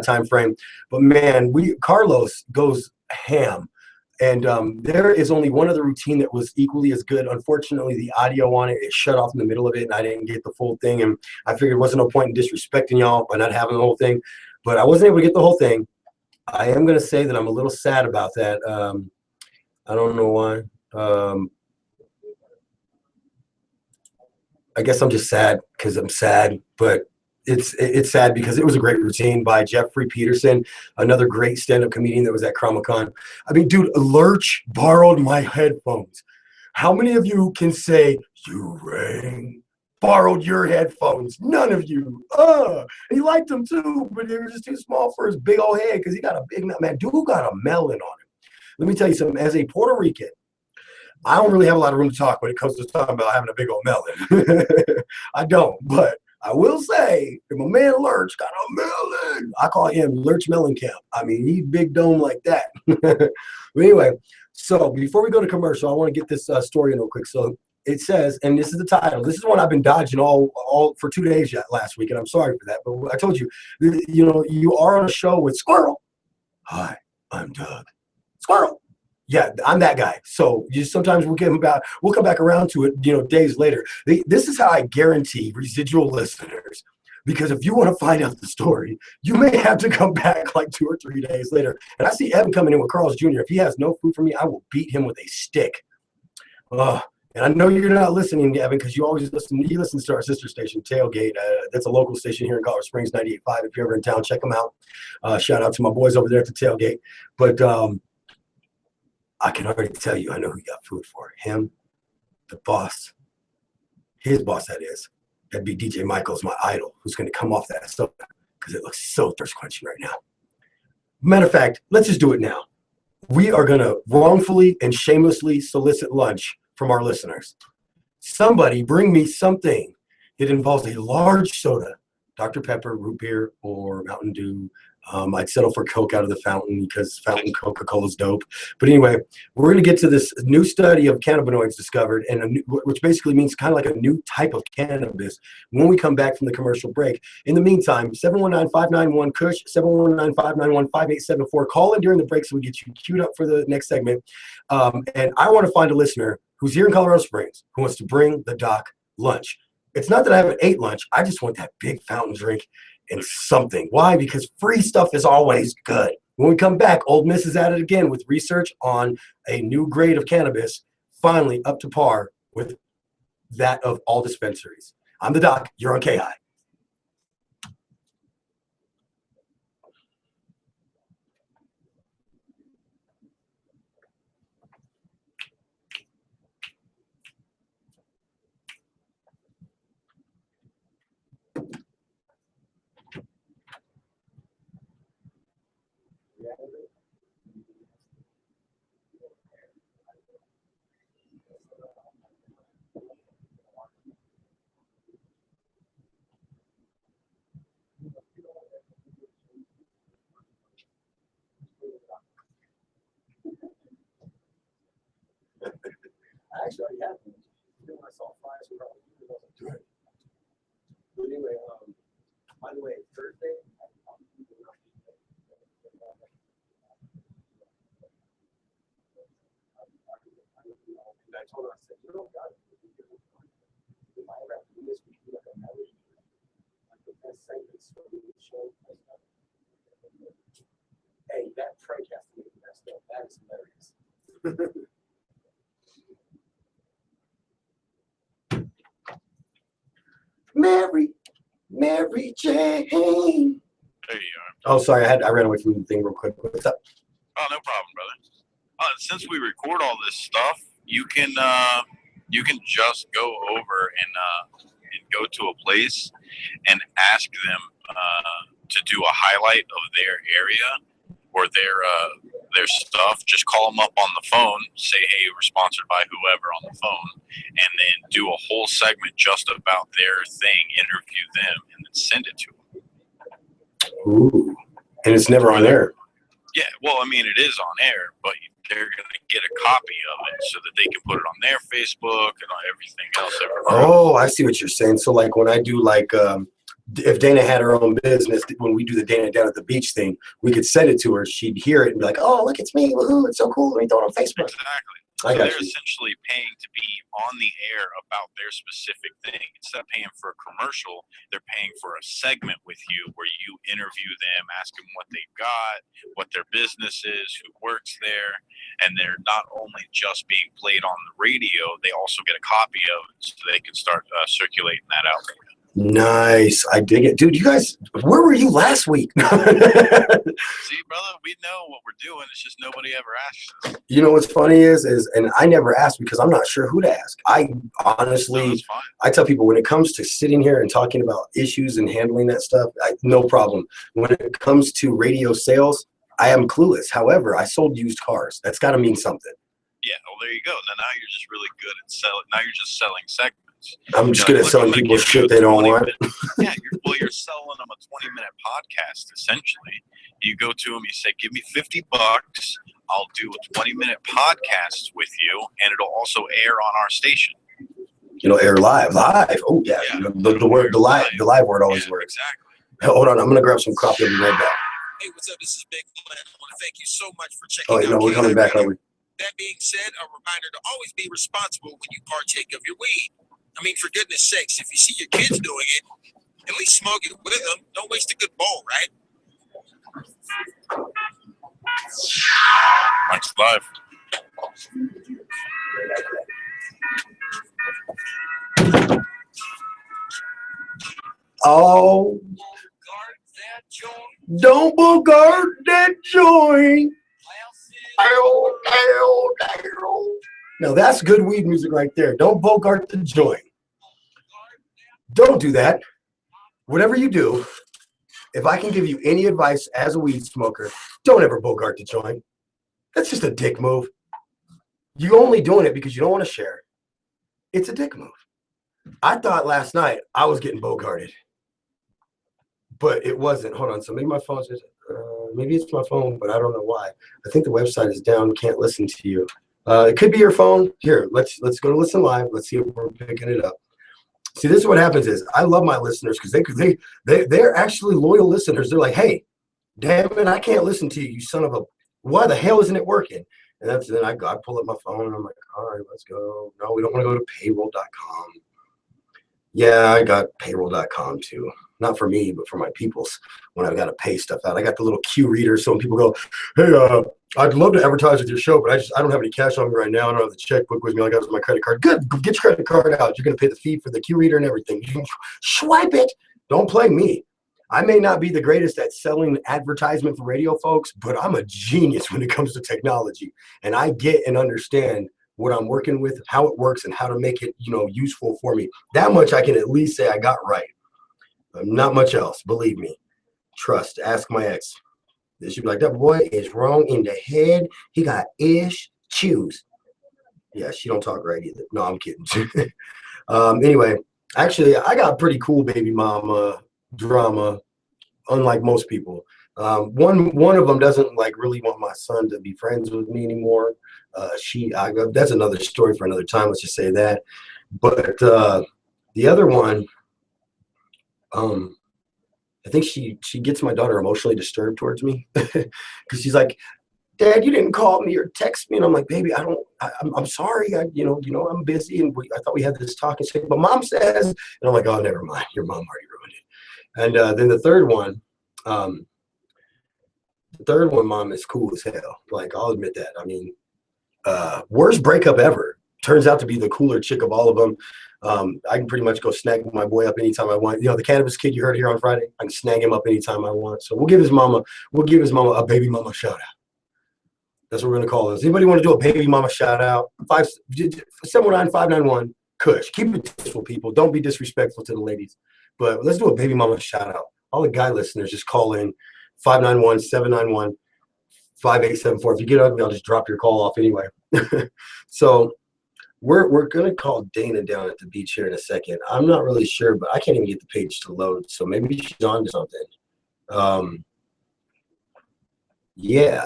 time frame. But man, Carlos goes ham. And there is only one other routine that was equally as good. Unfortunately, the audio on it shut off in the middle of it, and I didn't get the full thing. And I figured there wasn't no point in disrespecting y'all by not having the whole thing. But I wasn't able to get the whole thing. I am going to say that I'm a little sad about that. I don't know why. I guess I'm just sad because I'm sad, but it's sad because it was a great routine by Jeffrey Peterson, another great stand-up comedian that was at Comic-Con. I mean, dude, Lurch borrowed my headphones. How many of you can say you rang? Borrowed your headphones? None of you. He liked them too, but they were just too small for his big old head because he got a big man. Dude got a melon on him. Let me tell you something. As a Puerto Rican, I don't really have a lot of room to talk when it comes to talking about having a big old melon. I don't, but I will say that my man Lurch got a melon. I call him Lurch Mellencamp. I mean, he's big dome like that. But anyway, so before we go to commercial, I want to get this story in real quick. So it says, and this is the title. This is one I've been dodging all for 2 days yet last week, and I'm sorry for that. But I told you, you are on a show with Squirrel. Hi, I'm Doug. Squirrel. Yeah, I'm that guy. So sometimes we'll come back around to it, days later. This is how I guarantee residual listeners, because if you want to find out the story, you may have to come back like 2 or 3 days later. And I see Evan coming in with Carl's Jr. If he has no food for me, I will beat him with a stick. And I know you're not listening, Evan, because you always listen. He listens to our sister station, Tailgate. That's a local station here in Colorado Springs, 98.5. If you're ever in town, check them out. Shout out to my boys over there at the Tailgate. But I can already tell you, I know who got food for him, the boss, his boss, that is. That'd be DJ Michaels, my idol, who's going to come off that soda because it looks so thirst quenching right now. Matter of fact, let's just do it now. We are going to wrongfully and shamelessly solicit lunch from our listeners. Somebody bring me something that involves a large soda, Dr. Pepper, root beer, or Mountain Dew. I'd settle for Coke out of the fountain because fountain Coca-Cola is dope. But anyway, we're going to get to this new study of cannabinoids discovered, which basically means kind of like a new type of cannabis when we come back from the commercial break. In the meantime, 719-591-KUSH, 719-591-5874. Call in during the break so we get you queued up for the next segment. And I want to find a listener who's here in Colorado Springs who wants to bring the doc lunch. It's not that I haven't ate lunch. I just want that big fountain drink and something. Why? Because free stuff is always good. When we come back, Old Miss is at it again with research on a new grade of cannabis, finally up to par with that of all dispensaries. I'm the doc. You're on KI. I actually already had one. When I saw flies, we probably wasn't doing it. But anyway, by the way, Thursday, I told her, I said, God, if I ever have to do this, we should do like a melody. Like the best segments for the show. Hey, that prank has to be the best stuff. That is hilarious. Mary Jane. There you are. Oh, sorry, I ran away from the thing real quick. What's up? Oh, no problem, brother. Since we record all this stuff, you can just go over and go to a place and ask them to do a highlight of their area or their stuff. Just call them up on the phone, say, hey, we're sponsored by whoever on the phone, and then do a whole segment just about their thing, interview them, and then send it to them. Ooh. And it's never on air. Yeah, well, I mean, it is on air, but they're going to get a copy of it so that they can put it on their Facebook and on everything else. Oh, I see what you're saying. So, like, when I do, like, if Dana had her own business, when we do the Dana Down at the Beach thing, we could send it to her. She'd hear it and be like, oh, look, it's me. Woohoo, it's so cool. Let me throw it on Facebook. Exactly. I So got they're you. essentially paying to be on the air about their specific thing. Instead of paying for a commercial, they're paying for a segment with you where you interview them, ask them what they got, what their business is, who works there, and they're not only just being played on the radio, they also get a copy of it so they can start circulating that out. Nice. I dig it. Dude, you guys, where were you last week? See, brother, we know what we're doing. It's just nobody ever asks us. You know what's funny is, and I never ask because I'm not sure who to ask. I No, honestly, that's fine. I tell people when it comes to sitting here and talking about issues and handling that stuff, no problem. When it comes to radio sales, I am clueless. However, I sold used cars. That's got to mean something. Yeah, well, there you go. Now you're just really good at selling. Now you're just selling segments. I'm just good at selling people shit they don't want. Yeah, you're selling them a 20-minute podcast, essentially. You go to them, you say, give me $50. I'll do a 20-minute podcast with you, and it'll also air on our station. Air live. Oh, yeah. The live word always works. Exactly. Hold on. I'm going to grab some coffee. I'll be right back. Hey, what's up? This is Big Glenn. I want to thank you so much for checking out. Oh, no, we're coming back, are we? That being said, a reminder to always be responsible when you partake of your weed. I mean, for goodness sakes, if you see your kids doing it, at least smoke it with them. Don't waste a good bowl, right? Mike's live. Oh, don't bogart that joint. Now that's good weed music right there. Don't bogart the joint. Don't do that. Whatever you do, if I can give you any advice as a weed smoker, don't ever bogart the joint. That's just a dick move. You're only doing it because you don't want to share. It's a dick move. I thought last night I was getting bogarted, but it wasn't. Hold on. So maybe my phone says, maybe it's my phone, but I don't know why. I think the website is down. Can't listen to you. It could be your phone. Here, let's go to listen live. Let's see if we're picking it up. See, this is what happens is I love my listeners because they're actually loyal listeners. They're like, hey, damn it, I can't listen to you, you son of a. Why the hell isn't it working? And then I pull up my phone and I'm like, all right, let's go. No, we don't want to go to payroll.com. Yeah, I got payroll.com too. Not for me, but for my peoples when I've got to pay stuff out. I got the little Q reader. So when people go, hey, I'd love to advertise with your show, but I don't have any cash on me right now. I don't have the checkbook with me. All I got is my credit card. Good. Get your credit card out. You're going to pay the fee for the Q reader and everything. You can swipe it. Don't play me. I may not be the greatest at selling advertisement for radio folks, but I'm a genius when it comes to technology. And I get and understand what I'm working with, how it works, and how to make it, useful for me. That much I can at least say I got right. Not much else, believe me. Trust. Ask my ex. They should be like, that boy is wrong in the head. He got issues. Yeah, she don't talk right either. No, I'm kidding. Anyway, actually, I got pretty cool baby mama drama, unlike most people. One of them doesn't really want my son to be friends with me anymore. That's another story for another time. Let's just say that. But the other one, I think she gets my daughter emotionally disturbed towards me because she's like, Dad, you didn't call me or text me. And I'm like, baby, I'm sorry. I'm busy. And I thought we had this talk. And she's like, but Mom says, and I'm like, oh, never mind. Your mom already ruined it. And then the third one, Mom is cool as hell. I'll admit that. I mean, worst breakup ever. Turns out to be the cooler chick of all of them. I can pretty much go snag my boy up anytime I want. The cannabis kid you heard here on Friday, I can snag him up anytime I want. So we'll give his mama a baby mama shout out. That's what we're gonna call this. Anybody want to do a baby mama shout out? 719-591 Kush. Keep it peaceful, people. Don't be disrespectful to the ladies. But let's do a baby mama shout out. All the guy listeners, just call in 591-791-5874. If you get ugly, I'll just drop your call off anyway. So we're gonna call Dana down at the beach here in a second. I'm not really sure, but I can't even get the page to load. So maybe she's on to something. Yeah,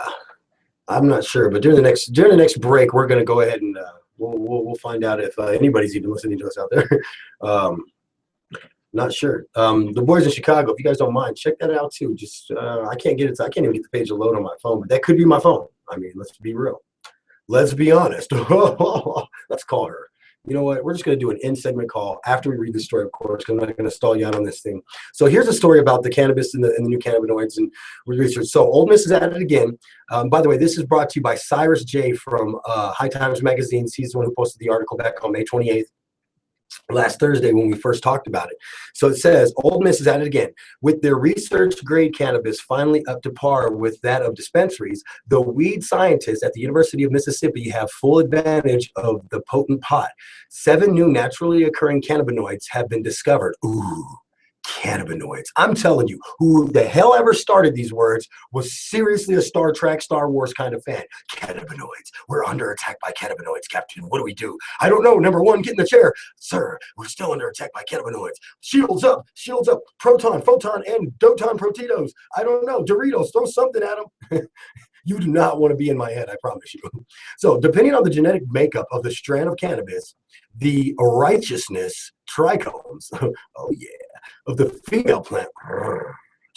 I'm not sure. But during the next break, we're gonna go ahead and we'll find out if anybody's even listening to us out there. Not sure. The boys in Chicago, if you guys don't mind, check that out too. Just I can't get it. I can't even get the page to load on my phone, but that could be my phone. I mean, let's be real. Let's be honest. Let's call her. You know what? We're just going to do an in-segment call after we read the story, of course, because I'm not going to stall you out on this thing. So here's a story about the cannabis and the new cannabinoids and research. So Ole Miss is at it again. By the way, this is brought to you by Cyrus J from High Times Magazine. He's the one who posted the article back on May 28th. Last Thursday when we first talked about it. So it says, Ole Miss is at it again. With their research-grade cannabis finally up to par with that of dispensaries, the weed scientists at the University of Mississippi have full advantage of the potent pot. 7 new naturally occurring cannabinoids have been discovered. Ooh, cannabinoids. I'm telling you, who the hell ever started these words was seriously a Star Trek, Star Wars kind of fan. Cannabinoids. We're under attack by cannabinoids, Captain. What do we do? I don't know. Number 1, get in the chair. Sir, we're still under attack by cannabinoids. Shields up, proton, photon, and doton protitos. I don't know. Doritos, throw something at them. You do not want to be in my head, I promise you. So depending on the genetic makeup of the strand of cannabis, the righteousness trichomes, oh yeah, of the female plant,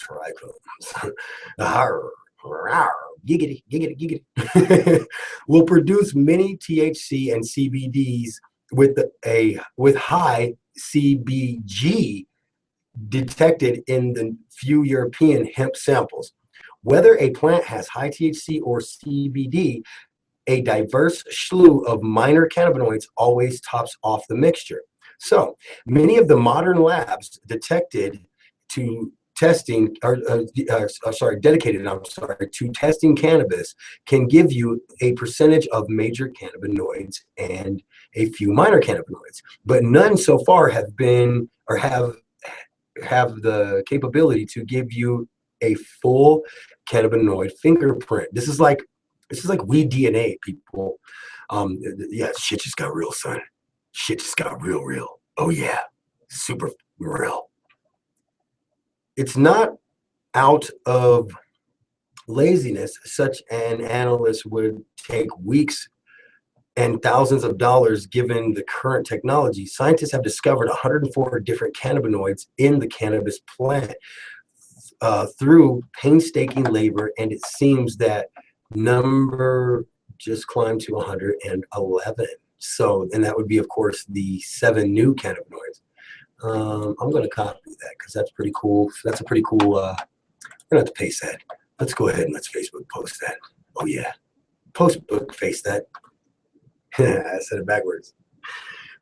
trichomes, giggity, giggity, giggity, will produce many THC and CBDs with high CBG detected in the few European hemp samples. Whether a plant has high THC or CBD, a diverse slew of minor cannabinoids always tops off the mixture. So many of the modern labs dedicated to testing cannabis can give you a percentage of major cannabinoids and a few minor cannabinoids, but none so far have been or have the capability to give you a full cannabinoid fingerprint. This is like weed DNA, people. Yeah, shit just got real, son. Shit just got real. Oh yeah, super real. It's not out of laziness. Such an analyst would take weeks and thousands of dollars given the current technology. Scientists have discovered 104 different cannabinoids in the cannabis plant through painstaking labor, and it seems that number just climbed to 111. So, and that would be, of course, the 7 new cannabinoids. I'm going to copy that because that's pretty cool. That's a pretty cool, I'm going to have to paste that. Let's go ahead and let's Facebook post that. Oh, yeah. Postbook face that. I said it backwards.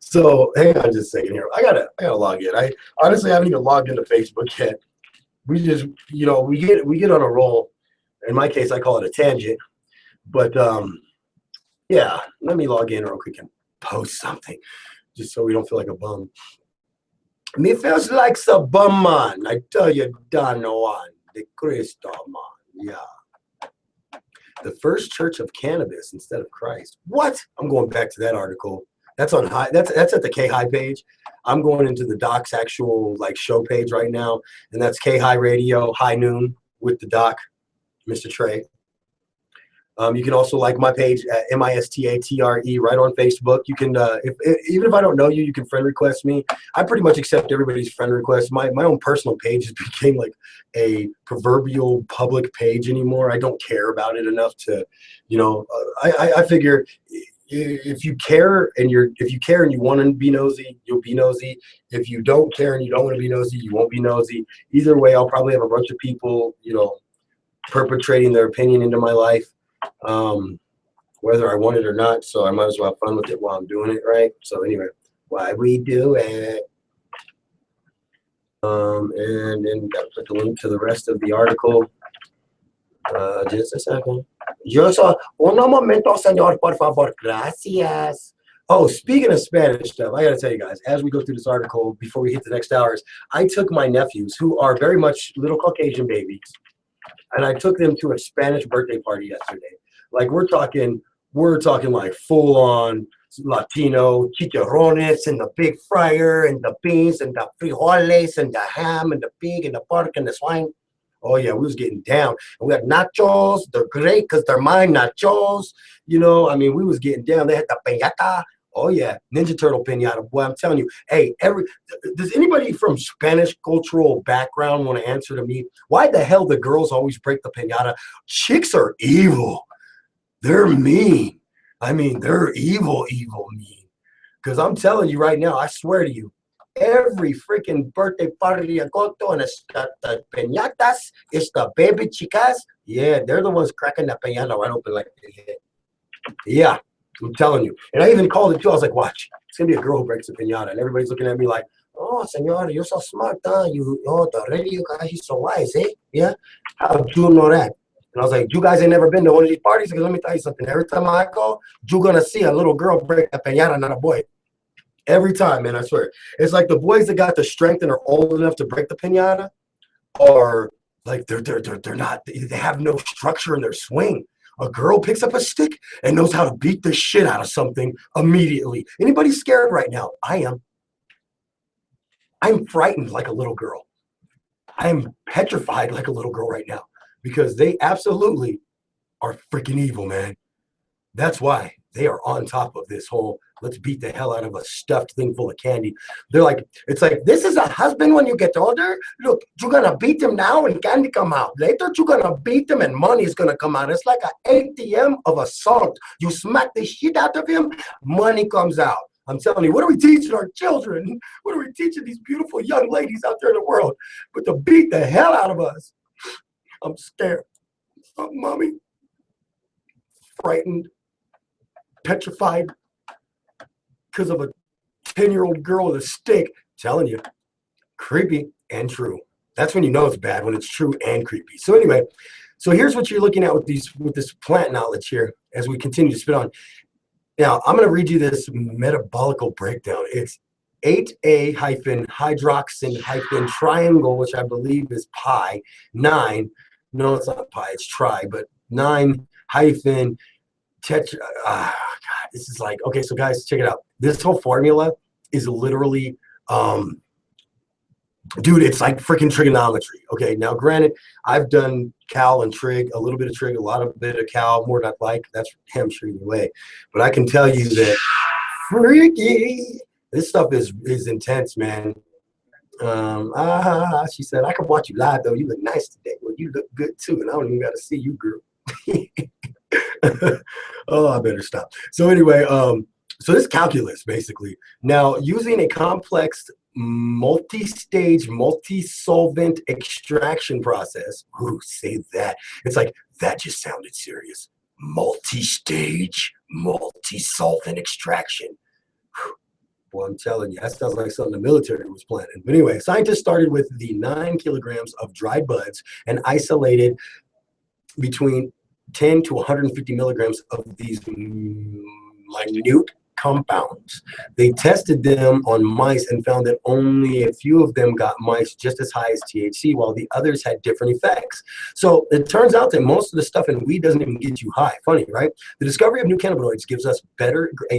So, hang on just a second here. I gotta log in. I honestly haven't even logged into Facebook yet. We just, we get on a roll. In my case, I call it a tangent. But yeah, let me log in real quick and post something, just so we don't feel like a bum. Me feels like a bum, man. I tell you, Don Juan, the Cristo, man. Yeah. The first church of cannabis instead of Christ. What? I'm going back to that article. That's on high. That's at the K High page. I'm going into the Doc's actual show page right now, and that's K High Radio, High Noon with the Doc, Mr. Trey. You can also like my page at MISTATRE right on Facebook. You can, even if I don't know you, you can friend request me. I pretty much accept everybody's friend requests. My own personal page has became like a proverbial public page anymore. I don't care about it enough to, I figure if you care and you want to be nosy, you'll be nosy. If you don't care and you don't want to be nosy, you won't be nosy. Either way, I'll probably have a bunch of people, perpetrating their opinion into my life. Whether I want it or not, so I might as well have fun with it while I'm doing it, right? So anyway, why we do it. And then gotta put the link to the rest of the article. Just a second. Un momento, señor, por favor. Gracias. Oh, speaking of Spanish stuff, I gotta tell you guys, as we go through this article, before we hit the next hours, I took my nephews, who are very much little Caucasian babies, and I took them to a Spanish birthday party yesterday. Like we're talking like full on Latino chicharrones and the big fryer and the beans and the frijoles and the ham and the pig and the pork and the swine. Oh yeah, we was getting down. And we had nachos. They're great because they're my nachos. We was getting down. They had the piñata. Oh yeah, Ninja Turtle piñata. Boy, I'm telling you. Hey, does anybody from Spanish cultural background want to answer to me? Why the hell the girls always break the piñata? Chicks are evil. They're mean. I mean, they're evil, evil mean. Because I'm telling you right now, I swear to you, every freaking birthday party I go to and it's the piñatas, it's the baby chicas. Yeah, they're the ones cracking that piñata right open like this. Yeah, I'm telling you. And I even called it too. I was like, watch, it's gonna be a girl who breaks a piñata. And everybody's looking at me like, oh, senora, you're so smart, huh? Already you guys, you're so wise, eh? Yeah. How do you know that? And I was like, you guys ain't never been to one of these parties? Because let me tell you something. Every time I go, you're gonna see a little girl break a piñata, not a boy. Every time, man, I swear. It's like the boys that got the strength and are old enough to break the piñata are like they're not, they have no structure in their swing. A girl picks up a stick and knows how to beat the shit out of something immediately. Anybody scared right now? I am. I'm frightened like a little girl. I am petrified like a little girl right now because they absolutely are freaking evil, man. That's why they are on top of this whole let's beat the hell out of a stuffed thing full of candy. They're like, it's like, this is a husband when you get older. Look, you're going to beat him now and candy come out. Later, you're going to beat him and money is going to come out. It's like an ATM of assault. You smack the shit out of him, money comes out. I'm telling you, what are we teaching our children? What are we teaching these beautiful young ladies out there in the world? But to beat the hell out of us. I'm scared. Mommy, frightened, petrified because of a 10-year-old girl with a stick. Telling you, creepy and true. That's when you know it's bad, when it's true and creepy. So anyway, so here's what you're looking at with this plant knowledge here as we continue to spit on. Now, I'm going to read you this metabolical breakdown. It's 8A-hydroxin-triangle, which I believe is pi, 9. No, it's not pi, it's tri, but 9 hyphen tetra. God, this is like, okay, so guys, check it out. This whole formula is literally, dude, it's like freaking trigonometry. Okay, now granted, I've done cal and trig, a little bit of trig, a lot of bit of cal, more than I'd like. That's damn sure either way. But I can tell you that freaky, this stuff is intense, man. She said, I can watch you live though. You look nice today. Well, you look good too, and I don't even got to see you, girl. Oh, I better stop. So anyway, so this calculus basically. Now, using a complex multi-stage, multi-solvent extraction process. Ooh, say that. It's like, that just sounded serious. Multi-stage, multi-solvent extraction. Well, I'm telling you, that sounds like something the military was planning. But anyway, scientists started with the 9 kilograms of dried buds and isolated between 10 to 150 milligrams of these minute compounds. They tested them on mice and found that only a few of them got mice just as high as THC, while the others had different effects. So it turns out that most of the stuff in weed doesn't even get you high. Funny, right? The discovery of new cannabinoids gives us a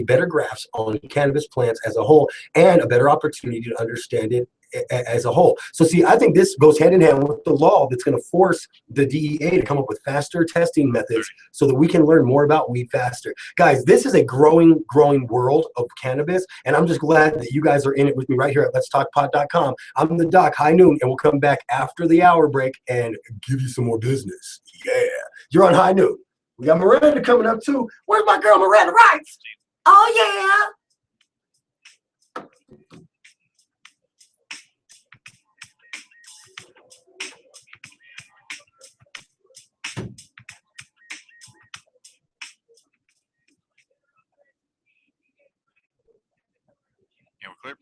better grasp on cannabis plants as a whole and a better opportunity to understand it as a whole. So see, I think this goes hand in hand with the law that's going to force the DEA to come up with faster testing methods so that we can learn more about weed faster. Guys, this is a growing world of cannabis, and I'm just glad that you guys are in it with me right here at letstalkpod.com. I'm the Doc, High Noon, and we'll come back after the hour break and give you some more business. Yeah, you're on High Noon. We got Miranda coming up too. Where's my girl Miranda Rice? Oh yeah. Yeah, we're clear.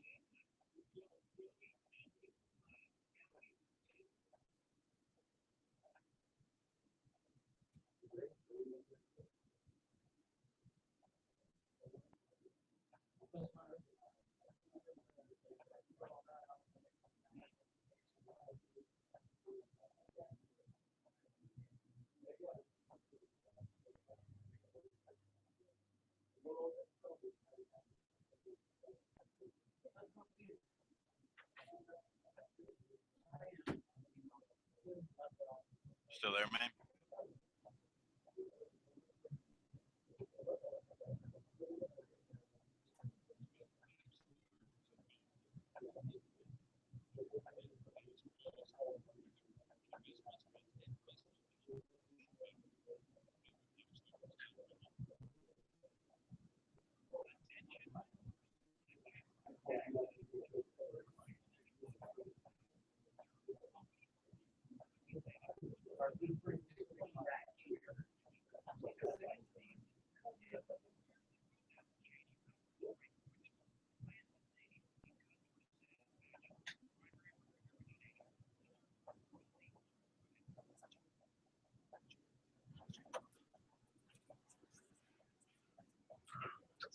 Still there, man?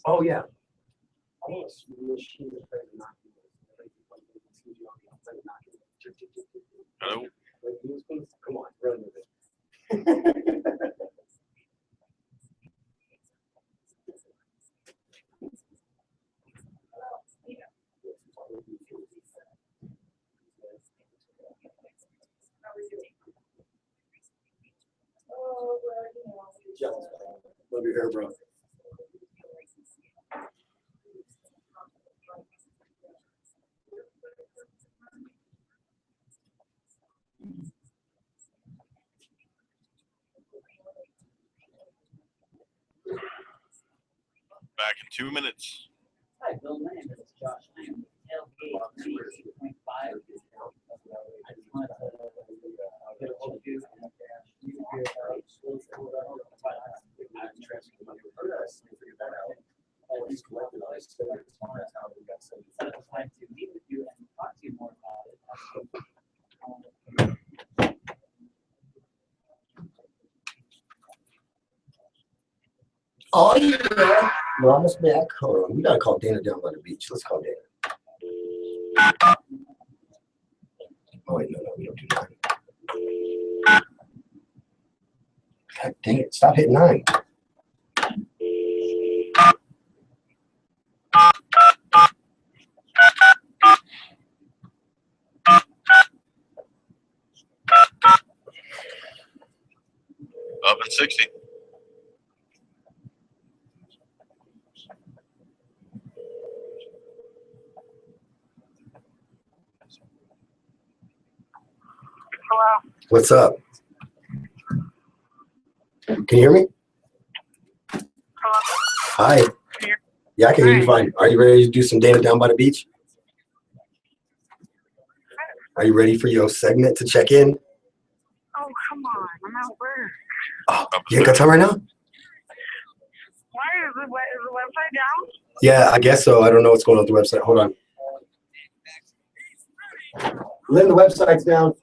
Oh yeah. Machine afraid of knocking. Hello? Come on, run with it. Love your hair, bro. Back in 2 minutes. Hi, Bill. My name is Josh. I am tailgate 92.5. I just wanted to get a hold of you and ask you if I'm interested in what you're figure that out. He's collected all this stuff. I just wanted to meet with you and talk to you more about it. Oh yeah. We're almost back. Hold on. We gotta call Dana down by the beach. Let's call Dana. Oh wait, no, we don't do 9. God dang it! Stop hitting 9. Up in 60. Hello. What's up? Can you hear me? Hello. Hi. Yeah, I can hear you fine. Are you ready to do some Dana down by the beach? Are you ready for your segment to check in? Oh, come on. I'm at work. Oh, you ain't got time right now? Why is the website down? Yeah, I guess so. I don't know what's going on with the website. Hold on. Lynn, the website's down.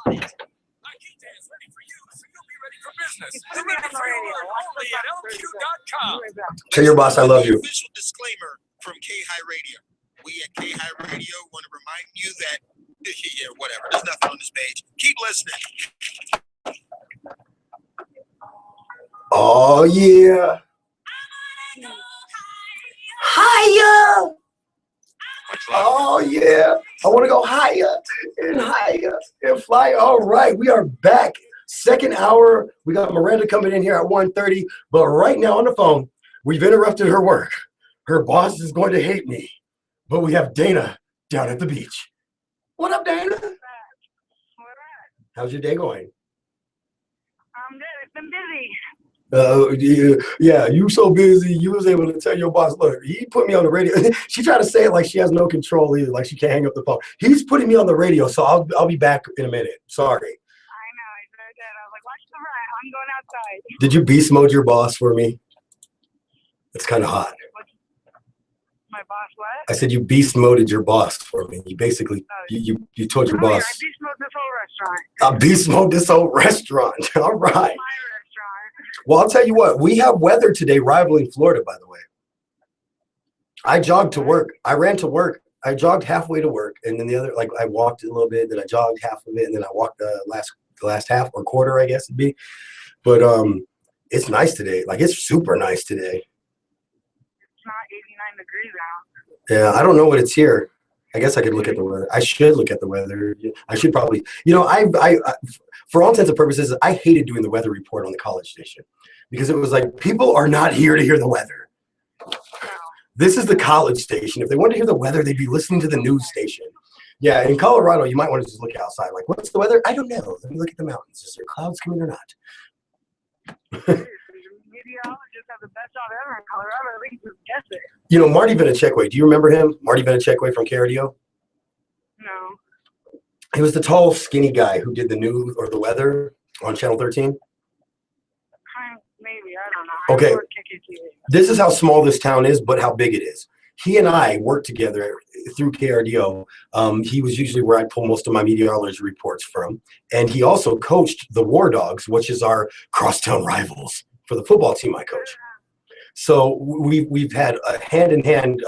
Put me on the radio. Tell your boss I love you. Official disclaimer from K High Radio. We at K High Radio want to remind you that yeah, whatever. There's nothing on this page. Keep listening. Oh yeah. Higher. Much love. Oh yeah. I want to go higher and fly. All right, we are back. Second hour. We got Miranda coming in here at 1:30. But right now on the phone, we've interrupted her work. Her boss is going to hate me. But we have Dana down at the beach. What up, Dana? What up? How's your day going? I'm good. It's been busy. Yeah, you so busy. You was able to tell your boss, look, he put me on the radio. She tried to say it like she has no control either, like she can't hang up the phone. He's putting me on the radio, so I'll be back in a minute. Sorry. I know. I sure did. I was like, watch the front. I'm going outside. Did you beast mode your boss for me? It's kind of hot. My boss, what? I said you beast moded your boss for me. You basically, you told your Oh, yeah, boss, I beast mode this whole restaurant. I beast mode this whole restaurant. All right. My restaurant. Well, I'll tell you what, we have weather today rivaling Florida, by the way. I jogged to work. I ran to work. I jogged halfway to work. And then the other, like I walked a little bit, then I jogged half of it. And then I walked the last half or quarter, I guess it'd be. But it's nice today. Like it's super nice today. It's not 89 degrees out. Yeah, I don't know what it's here. I guess I could look at the weather. I should look at the weather. I should probably, I for all intents and purposes, I hated doing the weather report on the college station because it was like, people are not here to hear the weather. No. This is the college station. If they wanted to hear the weather, they'd be listening to the news station. Yeah, in Colorado, you might want to just look outside. Like, what's the weather? I don't know. Let me look at the mountains. Is there clouds coming or not? Meteorologists have the best job ever in Colorado. They can just guess it. Marty Vinachekwe. Do you remember him? Marty Vinachekwe from KRDO? No. He was the tall, skinny guy who did the news or the weather on Channel 13. Maybe. I don't know. Okay. I work KKTV. This is how small this town is, but how big it is. He and I worked together through KRDO. He was usually where I pull most of my meteorology reports from. And he also coached the War Dogs, which is our crosstown rivals for the football team I coach. So we've had a hand in hand,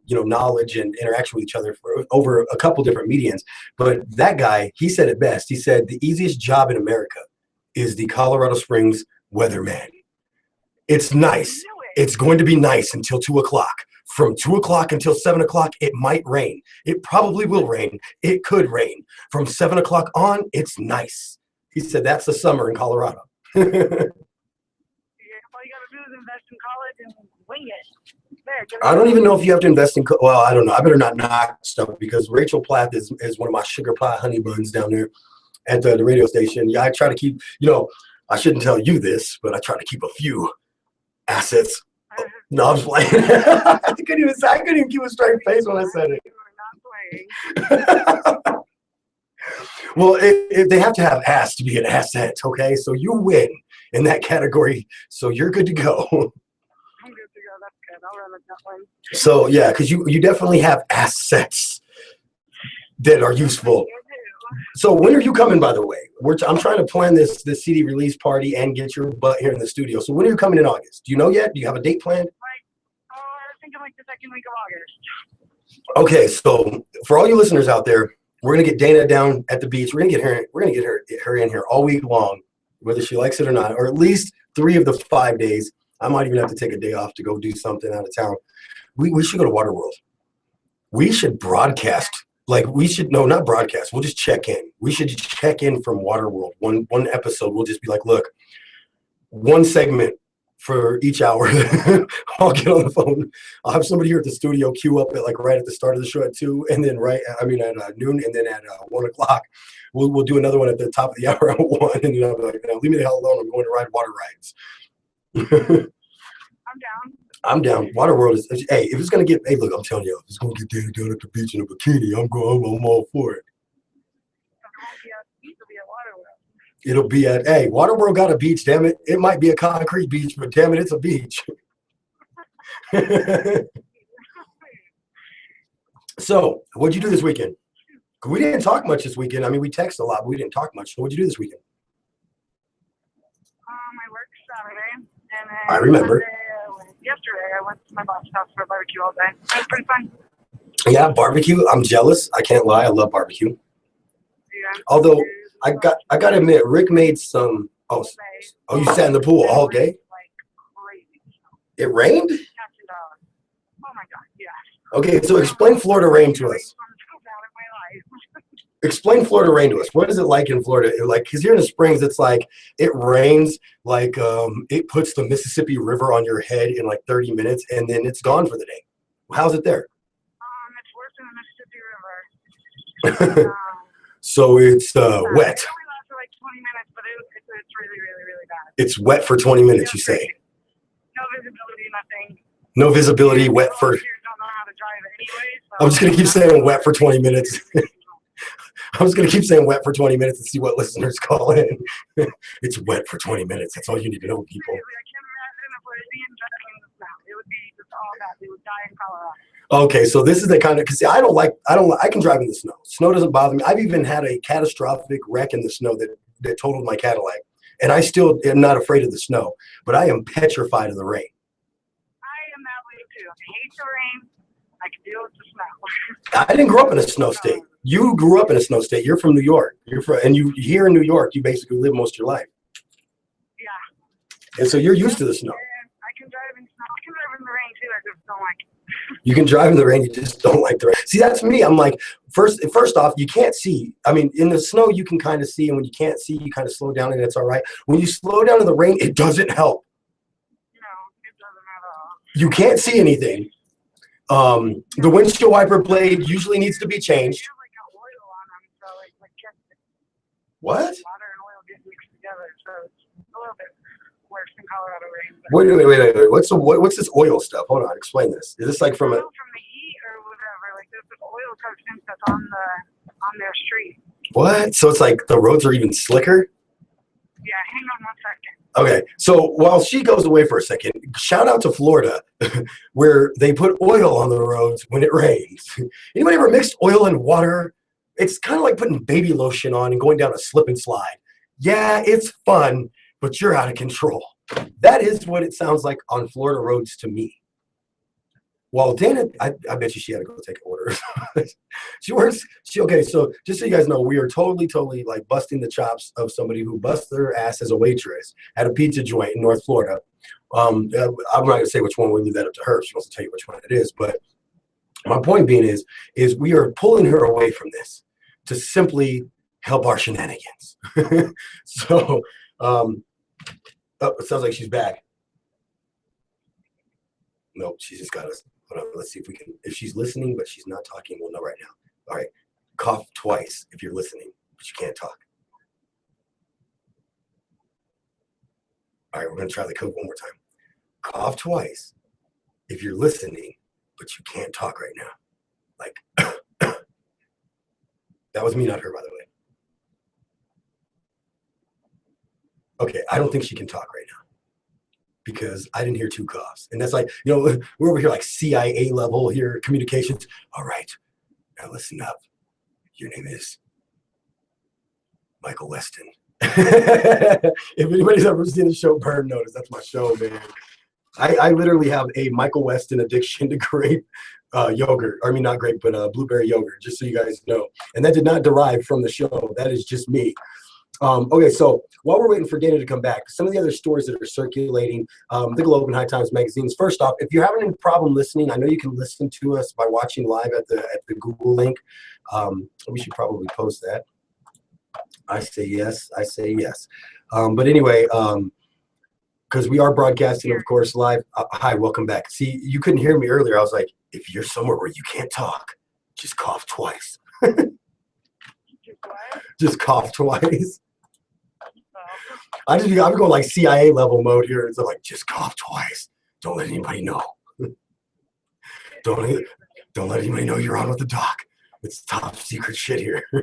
knowledge and interaction with each other for over a couple different medians. But that guy, he said it best. He said the easiest job in America is the Colorado Springs weatherman. It's nice. It's going to be nice until 2 o'clock. From 2 o'clock until 7 o'clock, it might rain. It probably will rain. It could rain. From 7 o'clock on, it's nice. He said that's the summer in Colorado. Yeah, all you gotta do is invest in college and wing it. There, get I don't even know if you have to invest in. Well, I don't know. I better not knock stuff because Rachel Platt is one of my sugar pie honey buns down there at the radio station. Yeah, I try to keep. I shouldn't tell you this, but I try to keep a few assets. No, I'm just playing. I couldn't even keep a straight face when I said it. You are not playing. Well, they have to have ass to be an asset, okay? So you win in that category, so you're good to go. I'm good to go. That's good. I'll run it that way. So yeah, because you definitely have assets that are useful. You do. So when are you coming, by the way? I'm trying to plan this CD release party and get your butt here in the studio. So when are you coming in August? Do you know yet? Do you have a date planned? I was thinking like the second week of August. Okay, so for all you listeners out there, we're gonna get Dana down at the beach. We're gonna get her in here all week long, whether she likes it or not, or at least 3 of the 5 days. I might even have to take a day off to go do something out of town. We should go to Waterworld. We should broadcast. Not broadcast. We'll just check in. We should check in from Waterworld. One episode. We'll just be like, look, one segment for each hour. I'll get on the phone. I'll have somebody here at the studio queue up at right at the start of the show at 2, and then at noon, and then at 1 o'clock. We'll do another one at the top of the hour at 1, and then I'll be like, leave me the hell alone. I'm going to ride water rides. I'm down. I'm down. Waterworld is, hey, if it's going to get, hey, look, I'm telling you, if it's going to get Dana down at the beach in a bikini, I'm all for it. It'll be at, hey, Waterworld got a beach, damn it. It might be a concrete beach, but damn it, it's a beach. So, what'd you do this weekend? We didn't talk much this weekend. I mean, we text a lot, but we didn't talk much. So, what'd you do this weekend? I worked Saturday, and then I remember. Yesterday, I went to my boss's house for a barbecue all day. It was pretty fun. Yeah, barbecue. I'm jealous. I can't lie. I love barbecue. Yeah. Although I got to admit, Rick made some. Oh, you sat in the pool all day? Like crazy. It rained? $10. Oh my God, yeah. Okay, so explain Florida rain to us. Explain Florida rain to us. What is it like in Florida? Because here in the Springs, it's like it rains, it puts the Mississippi River on your head in 30 minutes, and then it's gone for the day. How's it there? It's worse than the Mississippi River. So it's wet. It only lasts for 20 minutes, but it's really, really, really bad. It's wet for 20 minutes, you say? No visibility, nothing. No visibility, wet for. Don't know how to drive anyway, so I'm just gonna keep saying wet for 20 minutes. I was going to keep saying wet for 20 minutes and see what listeners call in. It's wet for 20 minutes. That's all you need to know, people. I can't imagine if we're being driving in the snow. It would be just all that. They would die in Colorado. Okay, so this is the kind of, because I can drive in the snow. Snow doesn't bother me. I've even had a catastrophic wreck in the snow that totaled my Cadillac. And I still am not afraid of the snow, but I am petrified of the rain. I am that way too. I hate the rain. I can deal with the snow. I didn't grow up in a snow state. You grew up in a snow state. You're from New York. And you here in New York, you basically live most of your life. Yeah. And so you're used to the snow. I can drive in snow. I can drive in the rain too. I just don't like it. You can drive in the rain. You just don't like the rain. See, that's me. I'm like, first off, you can't see. I mean, in the snow, you can kind of see. And when you can't see, you kind of slow down and it's all right. When you slow down in the rain, it doesn't help. No, it doesn't at all. You can't see anything. The windshield wiper blade usually needs to be changed. Oil on them, so just What? water and oil get mixed together, so it's a little bit worse than Colorado rain. Wait. What's this oil stuff? Hold on, explain this. Is this from a? From the heat or whatever, there's this oil substance that's on their street. What? So it's like the roads are even slicker? Yeah, hang on 1 second. Okay, so while she goes away for a second, shout out to Florida, where they put oil on the roads when it rains. Anybody ever mixed oil and water? It's kind of like putting baby lotion on and going down a slip and slide. Yeah, it's fun, but you're out of control. That is what it sounds like on Florida roads to me. Well, Dana, I bet you she had to go take orders. Okay, so just so you guys know, we are totally like busting the chops of somebody who busts their ass as a waitress at a pizza joint in North Florida. I'm not gonna say which one, we'll leave that up to her if she wants to tell you which one it is. But my point being is we are pulling her away from this to simply help our shenanigans. So it sounds like she's back. Nope, she just got us. Hold on, let's see if we can. If she's listening, but she's not talking, we'll know right now. All right, cough twice if you're listening, but you can't talk. All right, we're gonna try the code one more time. Cough twice if you're listening, but you can't talk right now. Like that was me, not her, by the way. Okay, I don't think she can talk right now because I didn't hear two coughs. And that's like, we're over here like CIA level here, communications. All right, now listen up. Your name is Michael Weston. If anybody's ever seen the show Burn Notice, that's my show, man. I literally have a Michael Weston addiction to grape yogurt. I mean, not grape, but blueberry yogurt, just so you guys know. And that did not derive from the show. That is just me. Okay, so while we're waiting for Dana to come back, some of the other stories that are circulating, the Globe and High Times magazines. First off, if you're having any problem listening, I know you can listen to us by watching live at the Google link. We should probably post that. I say yes. But anyway, because we are broadcasting, of course, live. Hi, welcome back. See, you couldn't hear me earlier. I was like, if you're somewhere where you can't talk, just cough twice. Just cough twice. I'm going like CIA level mode here. It's like, just cough twice. Don't let anybody know. Don't let anybody know you're on with the doc. It's top secret shit here. I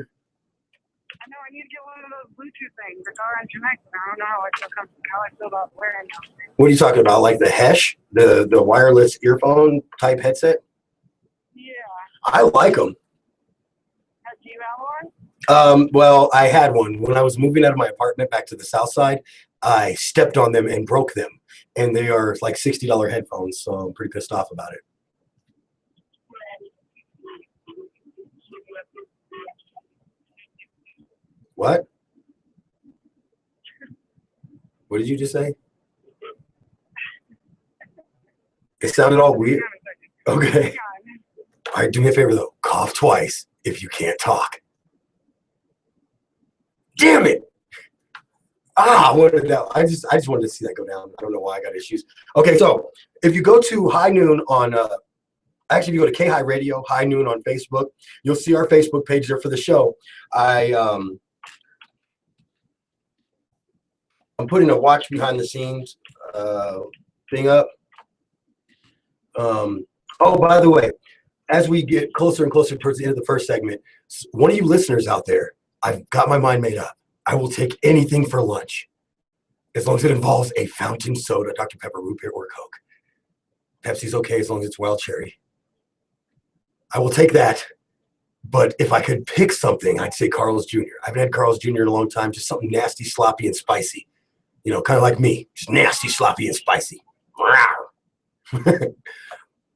know I need to get one of those Bluetooth things. It's already connected. I don't know how I feel about wearing them. What are you talking about? Like the Hesh, the wireless earphone type headset? Yeah. I like them. Do you have one? Well, I had one. When I was moving out of my apartment back to the south side, I stepped on them and broke them. And they are like $60 headphones, so I'm pretty pissed off about it. What? What did you just say? It sounded all weird. Okay. All right, do me a favor though. Cough twice if you can't talk. Damn it! What did that? I just wanted to see that go down. I don't know why I got issues. Okay, so if you go to High Noon on actually, if you go to K High Radio, High Noon on Facebook, you'll see our Facebook page there for the show. I'm putting a watch behind the scenes thing up. Oh, by the way, as we get closer and closer towards the end of the first segment, one of you listeners out there, I've got my mind made up. I will take anything for lunch as long as it involves a fountain soda, Dr. Pepper, root beer, or Coke. Pepsi's okay as long as it's wild cherry. I will take that. But if I could pick something, I'd say Carl's Jr. I haven't had Carl's Jr. in a long time. Just something nasty, sloppy, and spicy. Kind of like me. Just nasty, sloppy, and spicy.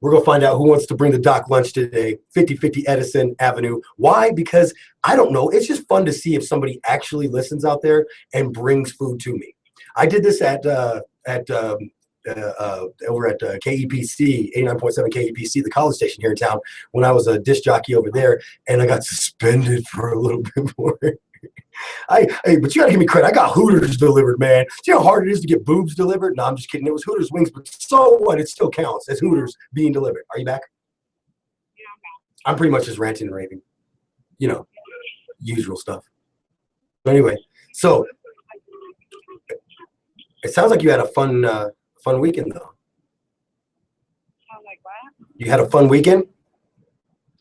We're going to find out who wants to bring the doc lunch today. 5050 Edison Avenue. Why? Because I don't know. It's just fun to see if somebody actually listens out there and brings food to me. I did this over at KEPC, 89.7 KEPC, the college station here in town, when I was a disc jockey over there, and I got suspended for a little bit more. Hey, but you gotta give me credit. I got Hooters delivered, man. See how hard it is to get boobs delivered? No, I'm just kidding. It was Hooters wings, but so what? It still counts as Hooters being delivered. Are you back? Yeah, I'm back. I'm pretty much just ranting and raving. Usual stuff. But anyway, so it sounds like you had a fun weekend, though. Sound like what? You had a fun weekend?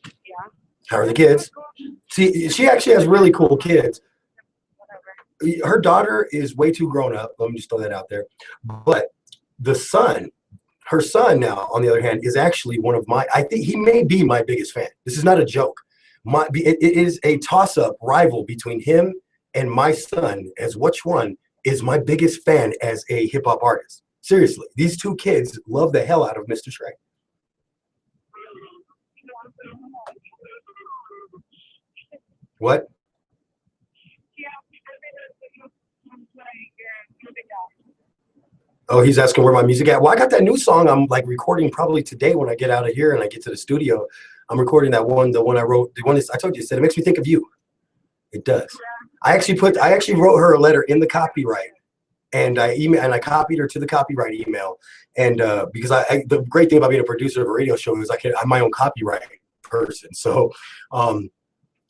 Yeah. How are the kids? See, she actually has really cool kids. Whatever. Her daughter is way too grown up. Let me just throw that out there. But her son now, on the other hand, is actually one of I think he may be my biggest fan. This is not a joke. It is a toss-up rival between him and my son as which one is my biggest fan as a hip hop artist. Seriously, these two kids love the hell out of Mr. Shrek. What? Oh, he's asking where my music at. Well, I got that new song I'm like recording probably today when I get out of here and I get to the studio. I'm recording that one, the one I wrote, the one I told you, said it makes me think of you. It does. I actually wrote her a letter in the copyright, and I copied her to the copyright email. And because the great thing about being a producer of a radio show is I'm my own copyright person. So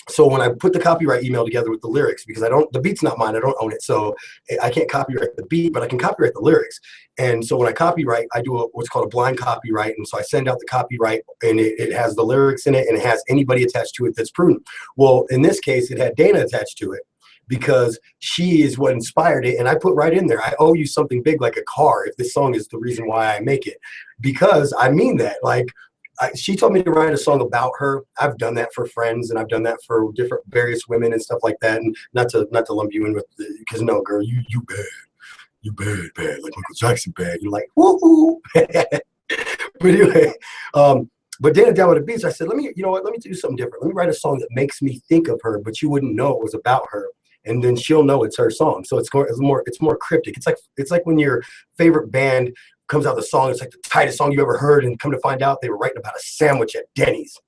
so when I put the copyright email together with the lyrics, because the beat's not mine, I don't own it, so I can't copyright the beat, but I can copyright the lyrics. And so when I copyright, I do what's called a blind copyright, and so I send out the copyright, and it has the lyrics in it, and it has anybody attached to it that's prudent. Well, in this case, it had Dana attached to it, because she is what inspired it, and I put right in there, I owe you something big like a car if this song is the reason why I make it, because I mean that, like, she told me to write a song about her. I've done that for friends, and I've done that for different various women and stuff like that. And not to lump you in with, because no, girl, you bad, like Michael Jackson bad. You're like, woo. But anyway, but Dana Down with the Beats, I said, let me do something different. Let me write a song that makes me think of her, but you wouldn't know it was about her, and then she'll know it's her song. So it's more cryptic. It's like when your favorite band comes out the song, it's like the tightest song you ever heard, and come to find out they were writing about a sandwich at Denny's.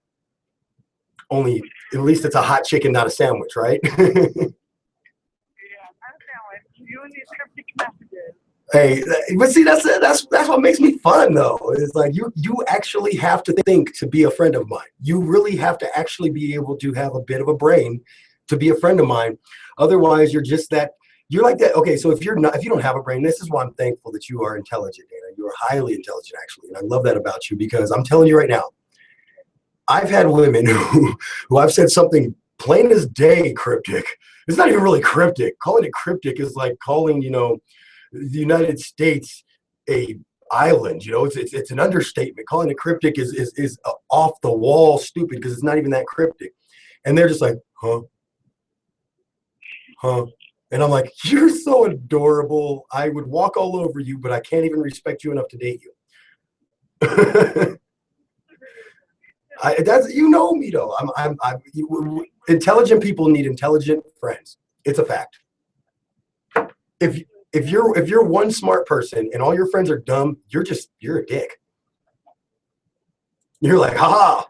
Only at least it's a hot chicken, not a sandwich, right? Yeah, not a sandwich. You and these cryptic messages. Hey, but see, that's what makes me fun, though. It's like you actually have to think to be a friend of mine. You really have to actually be able to have a bit of a brain to be a friend of mine. Otherwise, you're just that. You're like that. Okay, so if you don't have a brain, this is why I'm thankful that you are intelligent, Dana. You are highly intelligent, actually, and I love that about you, because I'm telling you right now, I've had women who I've said something plain as day cryptic. It's not even really cryptic. Calling it cryptic is like calling, the United States a island. It's an understatement. Calling it cryptic is off the wall stupid, because it's not even that cryptic. And they're just like, huh? And I'm like, you're so adorable. I would walk all over you, but I can't even respect you enough to date you. You know me though. Intelligent people need intelligent friends. It's a fact. If you're one smart person and all your friends are dumb, you're a dick. You're like, ha,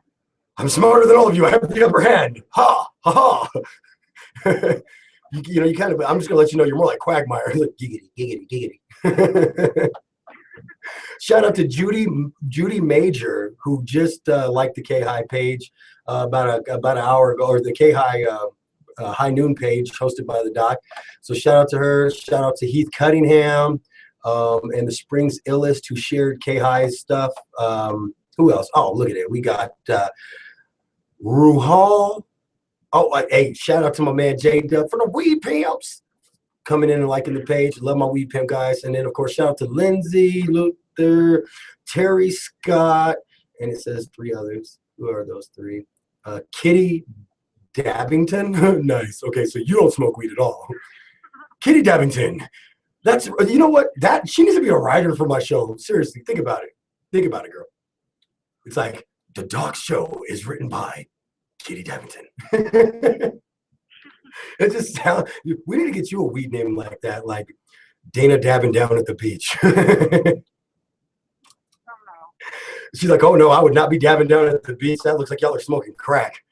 I'm smarter than all of you. I have the upper hand. Ha ha. You kind of, I'm just gonna let you know you're more like Quagmire. Like, giggity. Shout out to Judy Major, who just liked the K-High page about an hour ago, or the K-High High Noon page hosted by the Doc. So shout out to her. Shout out to Heath Cunningham and the Springs Illest, who shared K-High's stuff. Who else? Oh, look at it. We got Ruhal. Oh, hey, shout out to my man J-Dub for the Weed Pimps coming in and liking the page. Love my Weed Pimp guys. And then, of course, shout out to Lindsay, Luther, Terry Scott, and it says 3 others. Who are those 3? Kitty Dabbington. Nice. Okay, so you don't smoke weed at all. Kitty Dabbington. That's, you know what? She needs to be a writer for my show. Seriously, think about it. Think about it, girl. It's like, the Doc Show is written by Kitty Dabbington. It just sounds. We need to get you a weed name like that, like Dana dabbing down at the beach. Oh, no. She's like, oh no, I would not be dabbing down at the beach. That looks like y'all are smoking crack.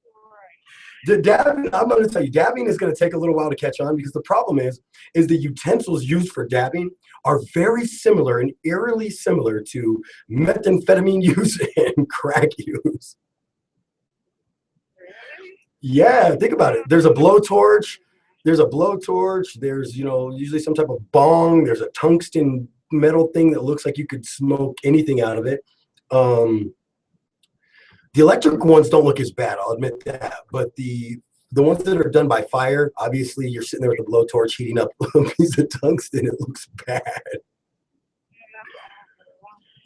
Right. The dabbing, I'm going to tell you, dabbing is going to take a little while to catch on, because the problem is the utensils used for dabbing are very similar and eerily similar to methamphetamine use and crack use. Yeah, think about it. There's a blowtorch. There's usually some type of bong. There's a tungsten metal thing that looks like you could smoke anything out of it. The electric ones don't look as bad, I'll admit that. But the ones that are done by fire, obviously you're sitting there with a blowtorch heating up a piece of tungsten. It looks bad.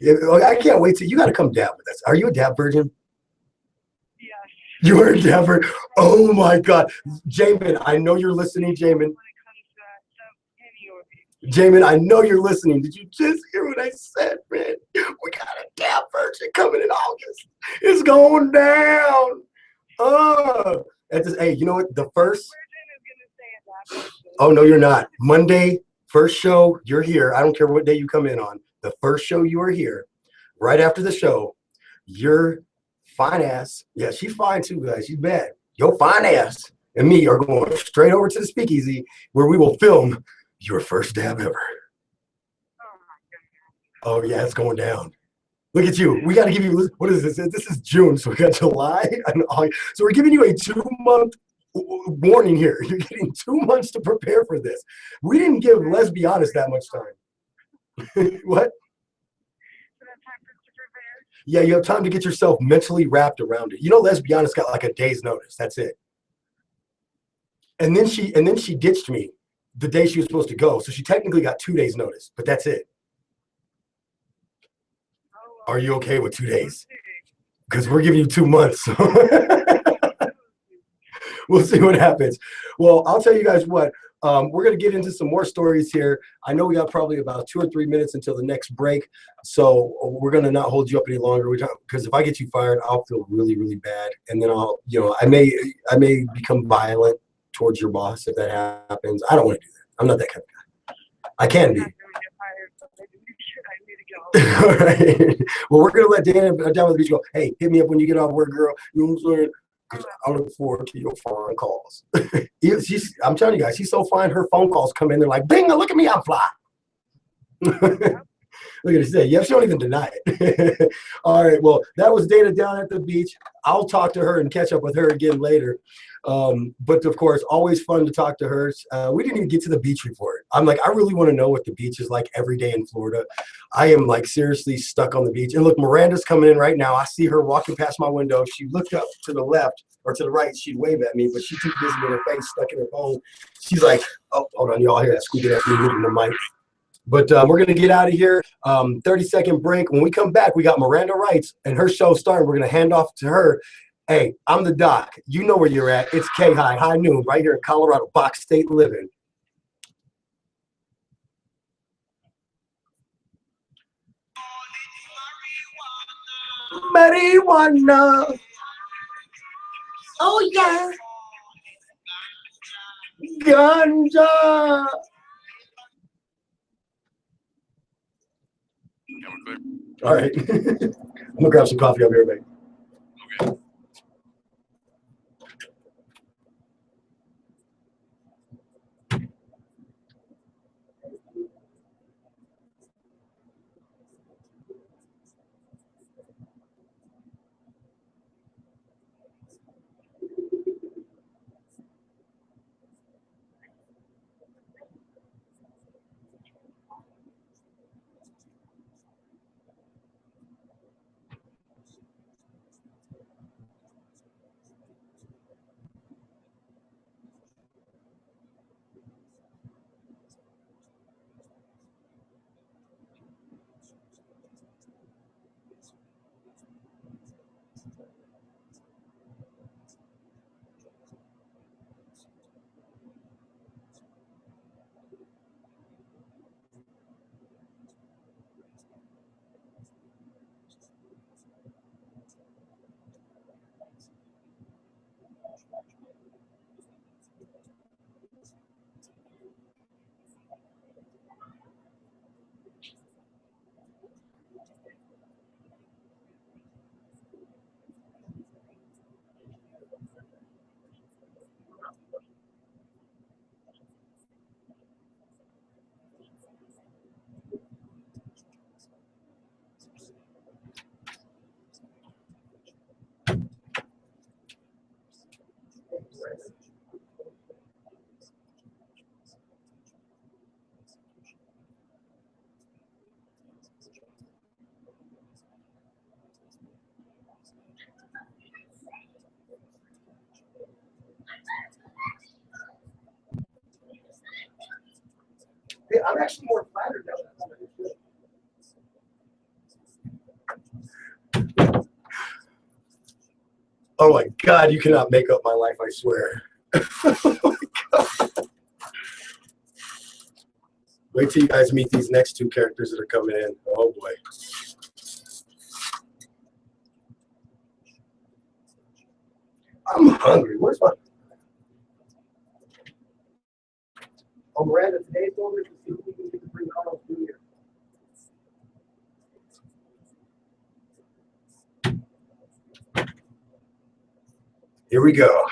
I can't wait till you got to come dab with us. Are you a dab virgin? Yes. You are a dab virgin. Oh my God, Jamin! I know you're listening, Jamin. When it comes to that stuff, Jamin, I know you're listening. Did you just hear what I said, man? We got a damn version coming in August. It's going down. Hey, you know what? The first. Virgin is gonna stay at that version. Oh, no, you're not. Monday, first show, you're here. I don't care what day you come in on. The first show, you are here. Right after the show, your fine ass. Yeah, she's fine too, guys. She's bad. Your fine ass and me are going straight over to the speakeasy where we will film your first dab ever. Oh my goodness. Oh, yeah, it's going down. Look at you. We got to give you, what is this? This is June, so we got July and August. So we're giving you a 2-month warning here. You're getting 2 months to prepare for this. We didn't give, let's be honest, that much time. What? So that's time for us to prepare. Yeah, you have time to get yourself mentally wrapped around it. You know, let's be honest, got like a day's notice. That's it. And then she ditched me the day she was supposed to go. So she technically got 2 days notice, but that's it. Oh, Are you okay with 2 days? Because we're giving you 2 months. We'll see what happens. Well, I'll tell you guys what, we're going to get into some more stories here. I know we got probably about 2 or 3 minutes until the next break. So we're going to not hold you up any longer. Because if I get you fired, I'll feel really, really bad. And then I may become violent towards your boss if that happens. I don't want to do that. I'm not that kind of guy. I can be. I'm not gonna get fired, so maybe I need to go. All right. Well, we're gonna let Dan down with the beach go. Hey, hit me up when you get off work, girl. You know what I'm saying? Because I look forward to your phone calls. I'm telling you guys, she's so fine. Her phone calls come in. They're like, "Bing! Look at me, I'm fly." Look at her say, yeah, she don't even deny it. All right, well, that was Dana down at the beach. I'll talk to her and catch up with her again later. But of course, always fun to talk to her. We didn't even get to the beach report. I'm like, I really want to know what the beach is like every day in Florida. I am like seriously stuck on the beach. And look, Miranda's coming in right now. I see her walking past my window. She looked up to the left or to the right. She'd wave at me, but she's too busy with her face stuck in her phone. She's like, oh, hold on, y'all hear that squeaking at me moving the mic. But we're going to get out of here. 30-second break. When we come back, we got Miranda Wrights and her show starting. We're going to hand off to her. Hey, I'm the doc. You know where you're at. It's K-High, High Noon, right here in Colorado, Box State Living. Marijuana. Oh, yeah. Ganja. All right. I'm gonna grab some coffee. I'll be right back. Okay. Hey, I'm actually more flattered now. Oh my God, you cannot make up my life, I swear. Oh my God. Wait till you guys meet these next two characters that are coming in. Oh boy. I'm hungry. Where's my? Oh, Miranda, today's over to see if we can get to bring Carlos Jr. Here we go.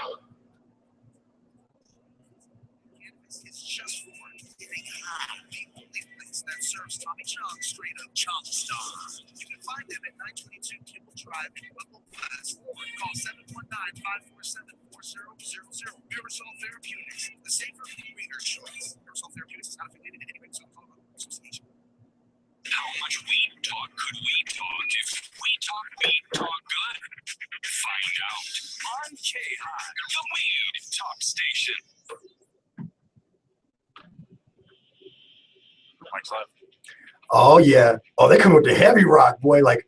It's just for getting high. The only place that serves Tommy Chong straight up Chong Star. You can find them at 922 Kimball Drive in Pueblo, Class 4. Call 719-547-4000. Mirasol Therapeutics, the safer reader's choice. Mirasol Therapeutics is not affiliated in any way with the Association. How much weed talk could we talk if we talk good? Find out on K-High, the Weed Talk Station. Mike's live. Oh yeah. Oh, they come with the heavy rock, boy. Like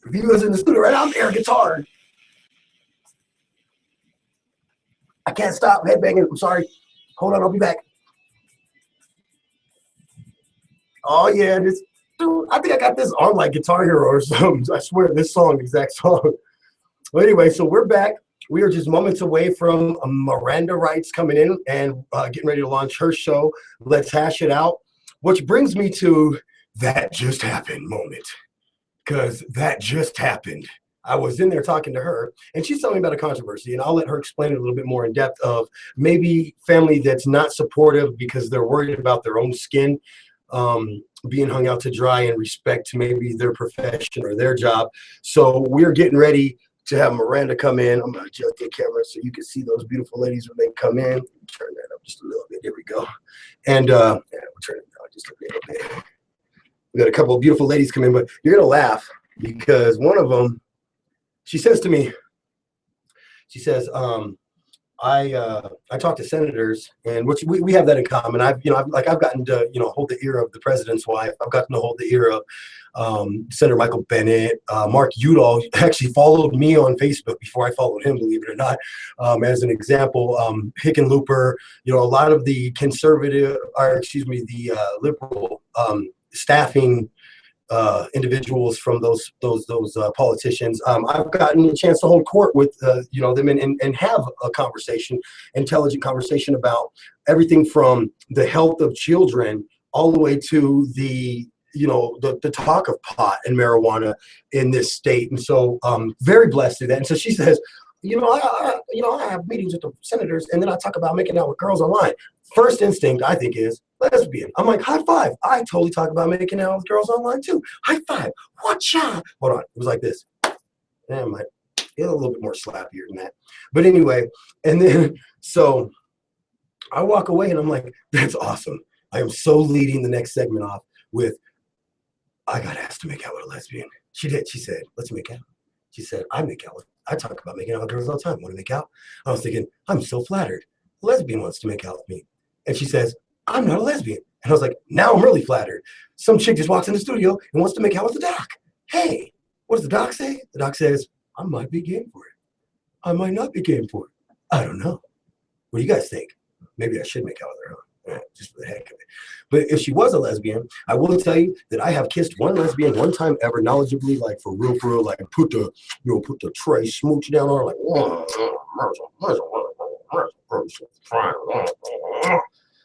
if you was in the studio right now, I'm air guitar. I can't stop headbanging. I'm sorry. Hold on, I'll be back. Oh yeah, this dude, I think I got this on like Guitar Hero or something. I swear this song, exact song. Well, anyway, so we're back. We are just moments away from Miranda Wrights coming in and getting ready to launch her show. Let's hash it out. Which brings me to that just happened moment. Because that just happened. I was in there talking to her, and she's telling me about a controversy, and I'll let her explain it a little bit more in depth of maybe family that's not supportive because they're worried about their own skin being hung out to dry in respect to maybe their profession or their job. So we're getting ready to have Miranda come in. I'm going to adjust the camera so you can see those beautiful ladies when they come in. Turn that up just a little bit. There we go. And yeah, we'll turn it down just a little bit. We got a couple of beautiful ladies come in, but you're going to laugh because one of them, she says to me, she says, I talk to senators, and which we have that in common. I've gotten to hold the ear of the president's wife. I've gotten to hold the ear of Senator Michael Bennett. Mark Udall actually followed me on Facebook before I followed him, believe it or not. As an example, Hickenlooper, a lot of the conservative, or excuse me, the liberal staffing individuals from those politicians. I've gotten a chance to hold court with them and have a conversation, intelligent conversation about everything from the health of children all the way to the talk of pot and marijuana in this state. And so very blessed through that. And so she says, I have meetings with the senators, and then I talk about making out with girls online. First instinct, I think, is lesbian. I'm like, high five. I totally talk about making out with girls online too. High five. Watcha. Hold on. It was like this. Yeah, might get a little bit more slappier than that. But anyway, and then so I walk away and I'm like, that's awesome. I am so leading the next segment off with, I got asked to make out with a lesbian. She did. She said, let's make out. She said, I talk about making out with girls all the time. Want to make out? I was thinking, I'm so flattered. A lesbian wants to make out with me. And she says, I'm not a lesbian. And I was like, now I'm really flattered. Some chick just walks in the studio and wants to make out with the doc. Hey, what does the doc say? The doc says, I might be game for it. I might not be game for it. I don't know. What do you guys think? Maybe I should make out with her, huh? Just for the heck of it. But if she was a lesbian, I will tell you that I have kissed one lesbian one time ever, knowledgeably, like for real, like put the tray smooch down on her, like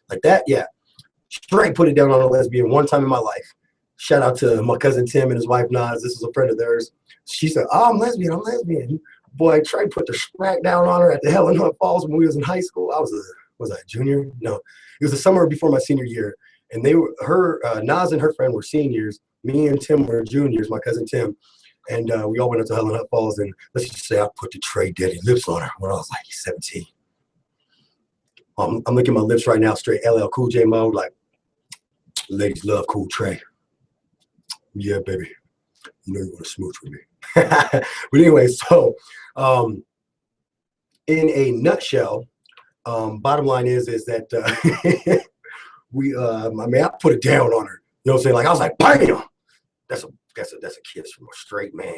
like that, yeah. Straight put it down on a lesbian one time in my life. Shout out to my cousin Tim and his wife Naz. This is a friend of theirs. She said, oh, I'm lesbian. Boy, Trey put the smack down on her at the Helen Hunt Falls when we was in high school. Was I a junior? No, it was the summer before my senior year. And Naz and her friend were seniors. Me and Tim were juniors, my cousin Tim. And we all went up to Helen Hunt Falls, and let's just say I put the Trey Daddy lips on her when I was like 17. I'm licking my lips right now, straight LL Cool J mode, like, ladies love Cool Trey. Yeah, baby. You know you want to smooch with me. But anyway, so in a nutshell, bottom line is that I put it down on her. You know what I'm saying? Like, I was like, bam! That's a kiss from a straight man.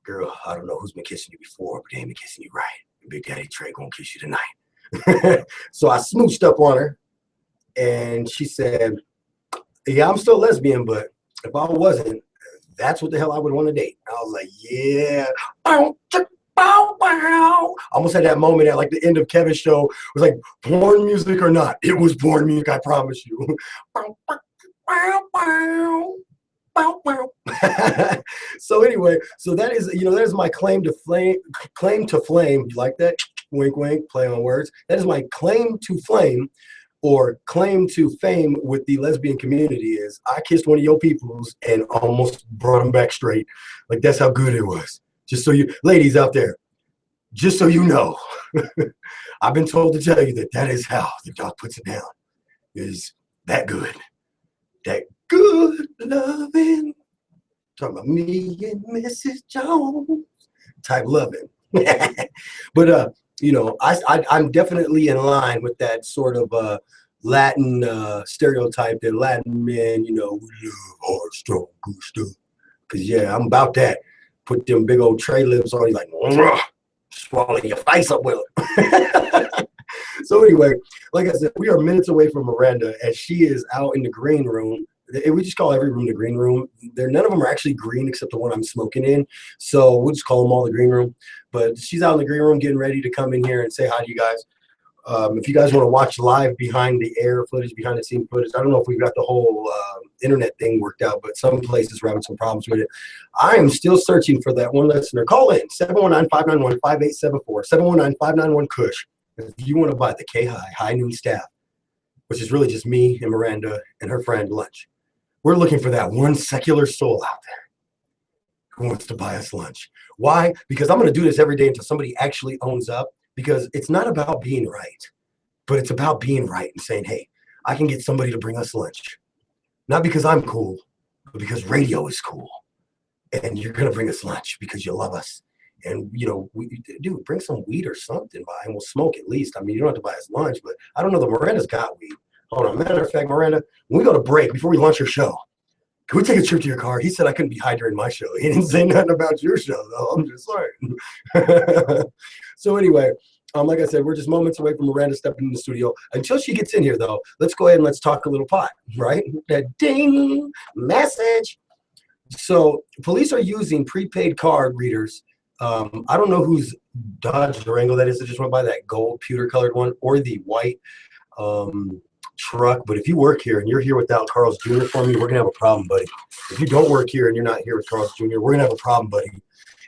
Girl, I don't know who's been kissing you before, but they ain't been kissing you right. Big Daddy Trey gonna kiss you tonight. So I smooched up on her, and she said, Yeah, I'm still lesbian, but if I wasn't, that's what the hell I would want to date. I was like, yeah. Bow, chick, bow, wow. I almost had that moment at like the end of Kevin's show. It was like, porn music or not. It was porn music, I promise you. Bow, bow, bow, bow. Bow, bow. So anyway, so that is, that is my claim to flame. You like that? Wink, wink, play on words. That is my claim to flame, or claim to fame with the lesbian community, is I kissed one of your peoples and almost brought them back straight. Like, that's how good it was. Just so you, ladies out there, just so you know, I've been told to tell you that is how the dog puts it down. Is that good. That good loving. Talking about me and Mrs. Jones type loving. But, I'm definitely in line with that sort of Latin stereotype that Latin men, we love hard, strong, good stuff. Because, yeah, I'm about that. Put them big old tray lips on you, like, swallow your face up with it. So anyway, like I said, we are minutes away from Miranda as she is out in the green room. We just call every room the green room. None of them are actually green except the one I'm smoking in. So we'll just call them all the green room. But she's out in the green room getting ready to come in here and say hi to you guys. If you guys want to watch live behind the air footage, behind the scene footage, I don't know if we've got the whole internet thing worked out, but some places are having some problems with it. I am still searching for that one listener. Call in 719-591-5874, 719-591-KUSH. If you want to buy the High Noon staff, which is really just me and Miranda and her friend lunch. We're looking for that one secular soul out there who wants to buy us lunch. Why? Because I'm going to do this every day until somebody actually owns up, because it's not about being right, but it's about being right and saying, hey, I can get somebody to bring us lunch. Not because I'm cool, but because radio is cool. And you're going to bring us lunch because you love us. And, dude, bring some weed or something by and we'll smoke at least. I mean, you don't have to buy us lunch, but I don't know that Miranda's got weed. Hold on. Matter of fact, Miranda, when we go to break, before we launch your show, can we take a trip to your car? He said I couldn't be high during my show. He didn't say nothing about your show, though. I'm just saying. So anyway, like I said, we're just moments away from Miranda stepping in the studio. Until she gets in here, though, let's go ahead and let's talk a little pot, right? That ding message. So police are using prepaid card readers. I don't know whose Dodge Durango that is that just went by, that gold pewter colored one, or the white truck. But if you work here and you're here without Carl's Jr. for me, we're gonna have a problem, buddy. If you don't work here and you're not here with Carl's Jr., we're gonna have a problem, buddy.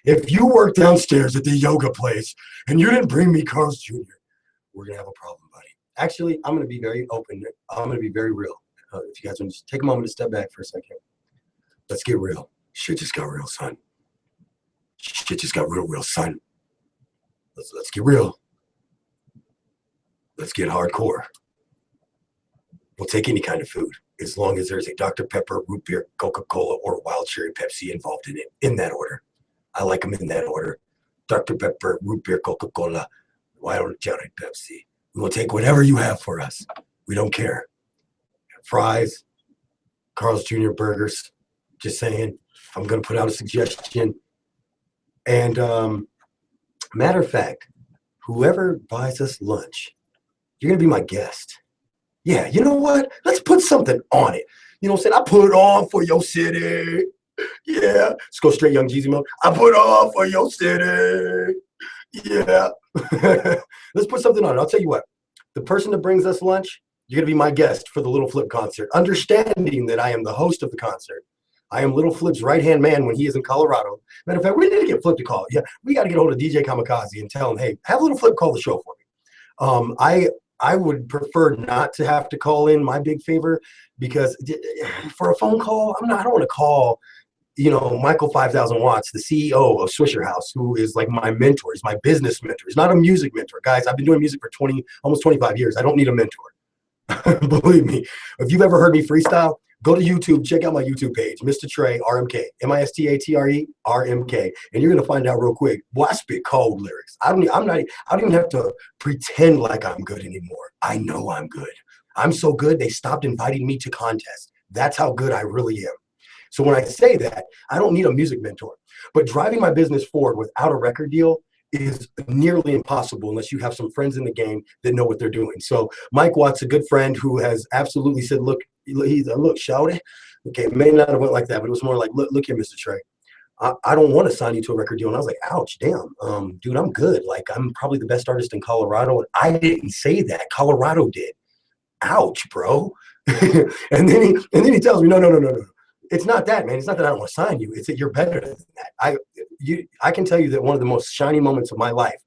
If you work downstairs at the yoga place and you didn't bring me Carl's Jr., we're gonna have a problem, buddy. Actually, I'm gonna be very open. I'm gonna be very real. If you guys want to just take a moment to step back for a second, let's get real. Shit just got real, son. Shit just got real, son. Let's get real. Let's get hardcore. We'll take any kind of food as long as there's a Dr. Pepper, root beer, Coca-Cola, or wild cherry Pepsi involved in it, in that order. I like them in that order. Dr. Pepper, root beer, Coca-Cola, wild cherry Pepsi. We will take whatever you have for us. We don't care. Fries, Carl's Jr. burgers. Just saying. I'm going to put out a suggestion. And matter of fact, whoever buys us lunch, you're going to be my guest. Yeah, you know what? Let's put something on it. You know what I'm saying? I put it on for your city. Yeah. Let's go straight Young Jeezy mode. I put it on for your city. Yeah. Let's put something on it. I'll tell you what. The person that brings us lunch, you're going to be my guest for the Little Flip concert. Understanding that I am the host of the concert. I am Little Flip's right-hand man when he is in Colorado. Matter of fact, we need to get Flip to call. Yeah, we got to get hold of DJ Kamikaze and tell him, hey, have Little Flip call the show for me. I would prefer not to have to call in, my big favor, because for a phone call, I don't want to call, Michael 5000 Watts, the CEO of Swisher House, who is like my mentor. He's my business mentor. He's not a music mentor. Guys, I've been doing music for almost 25 years. I don't need a mentor. Believe me, if you've ever heard me freestyle, go to YouTube, check out my YouTube page, Mr. Trey, RMK, M-I-S-T-A-T-R-E, R-M-K, and you're gonna find out real quick. Boy, I spit cold lyrics. I don't even have to pretend like I'm good anymore. I know I'm good. I'm so good they stopped inviting me to contests. That's how good I really am. So when I say that, I don't need a music mentor. But driving my business forward without a record deal is nearly impossible unless you have some friends in the game that know what they're doing. So Mike Watts, a good friend who has absolutely said, look, he's like, look, shouty. Okay, it may not have went like that, but it was more like, look here, Mr. Trey. I don't want to sign you to a record deal. And I was like, ouch, damn, dude, I'm good. Like, I'm probably the best artist in Colorado. And I didn't say that. Colorado did. Ouch, bro. and then he tells me, no. It's not that, man. It's not that I don't want to sign you. It's that you're better than that. I can tell you that one of the most shiny moments of my life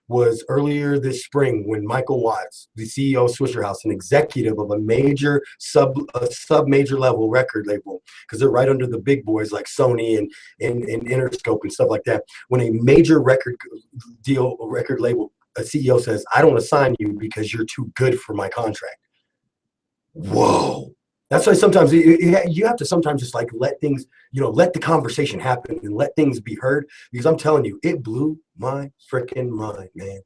was earlier this spring when Michael Watts, the CEO of Swisher House, an executive of a major sub-major level record label, because they're right under the big boys like Sony and Interscope and stuff like that. When a major record label, a CEO says, I don't want to sign you because you're too good for my contract. Whoa. That's why sometimes you have to sometimes just like let things, let the conversation happen and let things be heard. Because I'm telling you, it blew my freaking mind, man.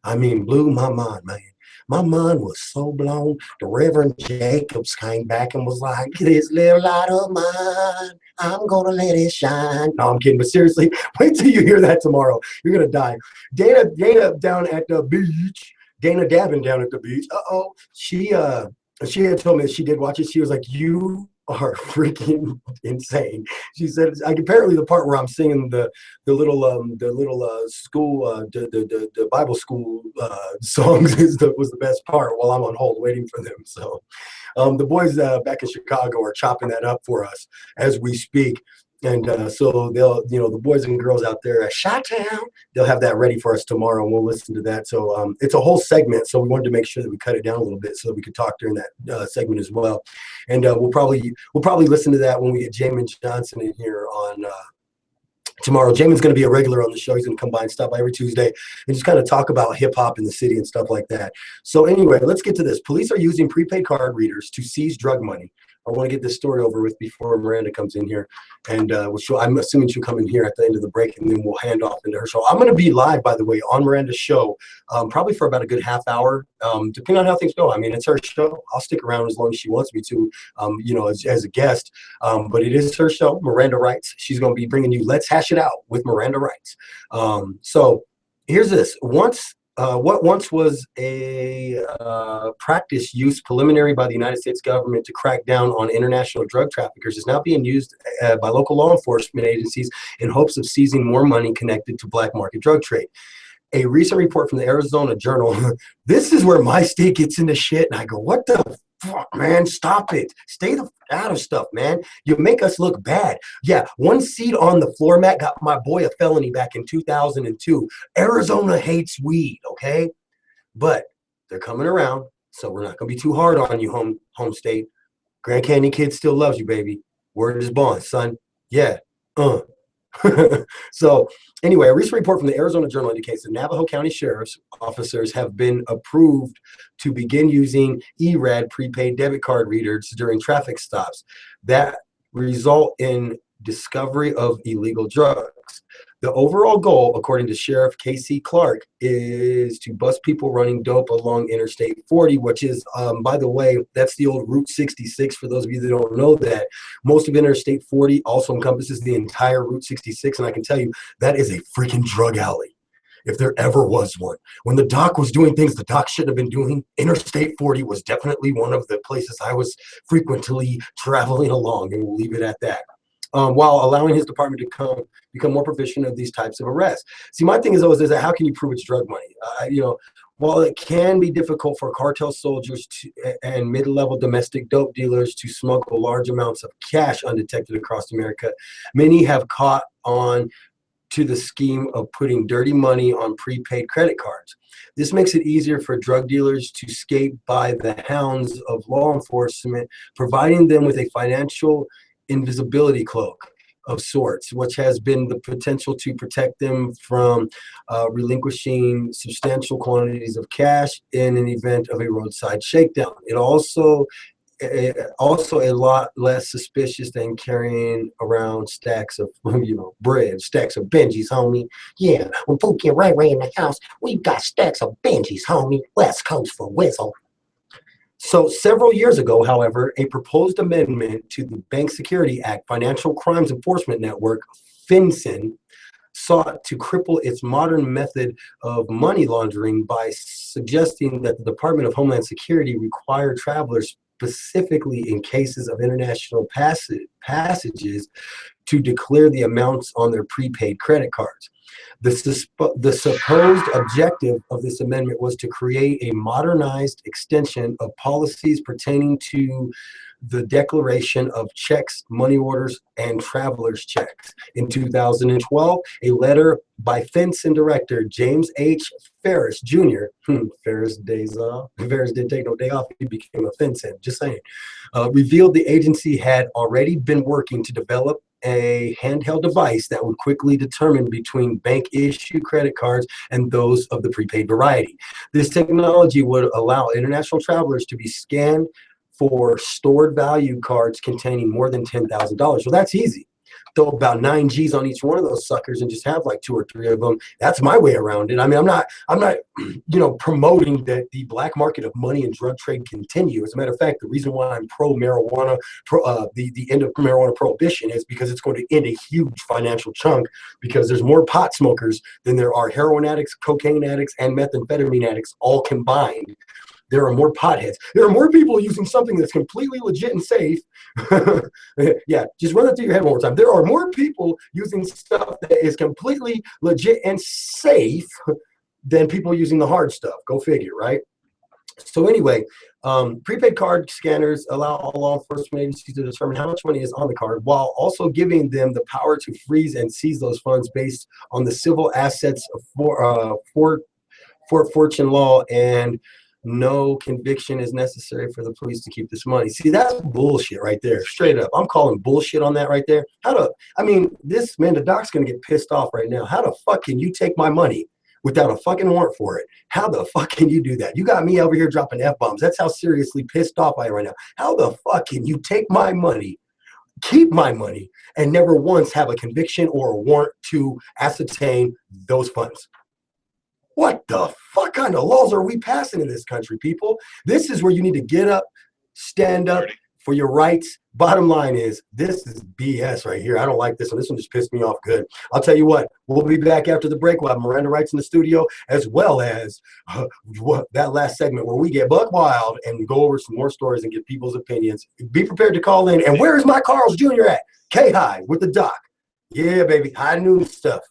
I mean, blew my mind, man. My mind was so blown. The Reverend Jacobs came back and was like, this little light of mine, I'm going to let it shine. No, I'm kidding. But seriously, wait till you hear that tomorrow. You're going to die. Dana down at the beach. Dana Davin down at the beach. She had told me that she did watch it. She was like, you are freaking insane. She said, apparently the part where I'm singing the little school, the Bible school songs was the best part while I'm on hold waiting for them. So the boys back in Chicago are chopping that up for us as we speak. And so they'll, the boys and girls out there at Chi-Town, they'll have that ready for us tomorrow, and we'll listen to that. So it's a whole segment, so we wanted to make sure that we cut it down a little bit so that we could talk during that segment as well. And we'll probably listen to that when we get Jamin Johnson in here on tomorrow. Jamin's going to be a regular on the show. He's going to come by and stop by every Tuesday and just kind of talk about hip hop in the city and stuff like that. So anyway, let's get to this. Police are using prepaid card readers to seize drug money. I want to get this story over with before Miranda comes in here, and I'm assuming she'll come in here at the end of the break, and then we'll hand off into her show. I'm going to be live, by the way, on Miranda's show, probably for about a good half hour, depending on how things go. I mean, it's her show. I'll stick around as long as she wants me to, as a guest. But it is her show, Miranda Writes. She's going to be bringing you Let's Hash It Out with Miranda Writes. So here's this. What once was a practice used preliminary by the United States government to crack down on international drug traffickers is now being used by local law enforcement agencies in hopes of seizing more money connected to black market drug trade. A recent report from the Arizona Journal, this is where my state gets into shit, and I go, what the fuck, man? Stop it. Stay the out of stuff, man. You make us look bad. Yeah, one seat on the floor mat got my boy a felony back in 2002. Arizona hates weed, okay? But they're coming around, so we're not going to be too hard on you, home state. Grand Canyon Kid still loves you, baby. Word is bond, son. Yeah. So anyway, a recent report from the Arizona Journal indicates that Navajo County Sheriff's officers have been approved to begin using ERAD prepaid debit card readers during traffic stops that result in discovery of illegal drugs. The overall goal, according to Sheriff Casey Clark, is to bust people running dope along Interstate 40, which is, by the way, that's the old Route 66. For those of you that don't know that, most of Interstate 40 also encompasses the entire Route 66, and I can tell you that is a freaking drug alley, if there ever was one. When the doc was doing things the doc shouldn't have been doing, Interstate 40 was definitely one of the places I was frequently traveling along, and we'll leave it at that. While allowing his department to become more proficient of these types of arrests. See, my thing is always that how can you prove it's drug money? While it can be difficult for cartel soldiers and mid-level domestic dope dealers to smuggle large amounts of cash undetected across America, many have caught on to the scheme of putting dirty money on prepaid credit cards. This makes it easier for drug dealers to skate by the hounds of law enforcement, providing them with a financial invisibility cloak of sorts, which has been the potential to protect them from relinquishing substantial quantities of cash in an event of a roadside shakedown. It also a lot less suspicious than carrying around stacks of bread, stacks of Benjis, homie. Yeah, when Pookie and Ray Ray in the house, we've got stacks of Benjis, homie. West Coast for Whizzle. So several years ago, however, a proposed amendment to the Bank Security Act Financial Crimes Enforcement Network, FinCEN, sought to cripple its modern method of money laundering by suggesting that the Department of Homeland Security require travelers specifically in cases of international passages to declare the amounts on their prepaid credit cards. The supposed objective of this amendment was to create a modernized extension of policies pertaining to the declaration of checks, money orders, and traveler's checks. In 2012, a letter by FinCEN Director James H. Ferris Jr. Ferris didn't take no day off. He became a FinCEN, just saying. Revealed the agency had already been working to develop a handheld device that would quickly determine between bank-issued credit cards and those of the prepaid variety. This technology would allow international travelers to be scanned for stored value cards containing more than $10,000. Well, that's easy. Throw about 9 G's on each one of those suckers and just have like 2 or 3 of them. That's my way around it. I mean, I'm not, promoting that the black market of money and drug trade continue. As a matter of fact, the reason why I'm pro marijuana, the end of marijuana prohibition is because it's going to end a huge financial chunk, because there's more pot smokers than there are heroin addicts, cocaine addicts, and methamphetamine addicts all combined. There are more potheads. There are more people using something that's completely legit and safe. Yeah, just run it through your head one more time. There are more people using stuff that is completely legit and safe than people using the hard stuff. Go figure, right? So anyway, prepaid card scanners allow all law enforcement agencies to determine how much money is on the card, while also giving them the power to freeze and seize those funds based on the civil assets of Fort Fortune law, and no conviction is necessary for the police to keep this money. See, that's bullshit right there. Straight up. I'm calling bullshit on that right there. The doc's going to get pissed off right now. How the fuck can you take my money without a fucking warrant for it? How the fuck can you do that? You got me over here dropping F-bombs. That's how seriously pissed off I am right now. How the fuck can you take my money, keep my money, and never once have a conviction or a warrant to ascertain those funds? What the fuck kind of laws are we passing in this country, people? This is where you need to get up, stand up for your rights. Bottom line is, this is BS right here. I don't like this one. This one just pissed me off good. I'll tell you what, we'll be back after the break. We'll have Miranda Rights in the studio, as well as that last segment where we get buck wild and go over some more stories and get people's opinions. Be prepared to call in. And where's my Carl's Jr. at? K-High with the doc. Yeah, baby. High noon stuff.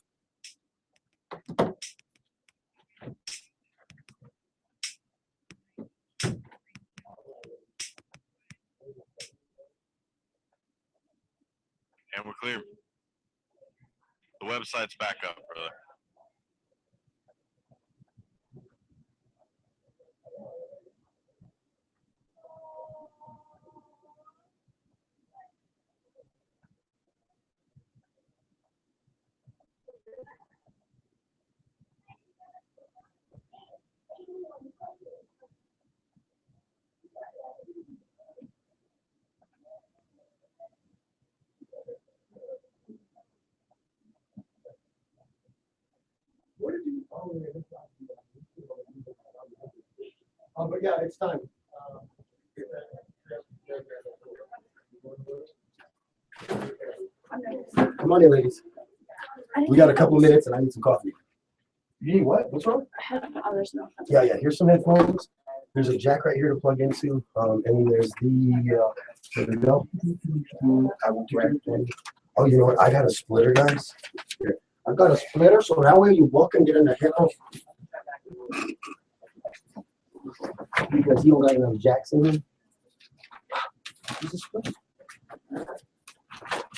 And we're clear. The website's back up, brother. But yeah, it's time. Come on in, ladies. We got a couple minutes and I need some coffee. You need what? What's wrong? Yeah, here's some headphones. There's a jack right here to plug into. And then there's there we go. I will do everything. Oh, you know what? I got a splitter, guys. Here. I've got a splitter, so that way you walk and get in the headphones. Because you don't got enough jacks in here.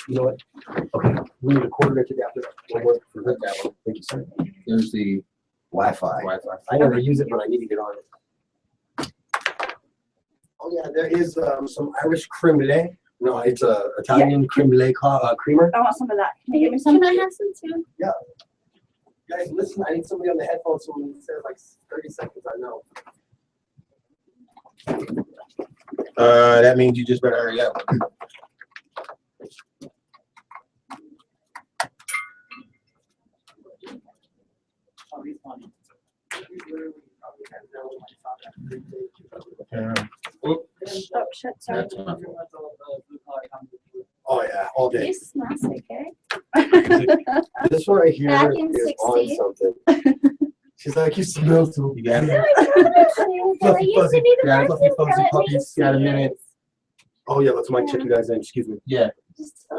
You know what? Okay, we need a quarter inch adapter. We'll work for that one. Thank you, sir. There's the Wi-Fi. I never use it, but I need to get on it. Oh yeah, there is some Irish creme brulee. No, it's a Italian creme brulee creamer. I want some of that. Can you give me some? Can I have some too? Yeah. Guys, listen, I need somebody on the headphones so when it says like 30 seconds, I know. That means you just better hurry up. Oh, shit, sorry. Oh yeah, all day. You smell sick, eh? This one right here Back in is 60. on something. She's like, you smell so You got it? Fluffy, fuzzy, got fluffy, fuzzy puppies. Got a minute? Oh yeah, let's mic check you guys in. Excuse me. Yeah.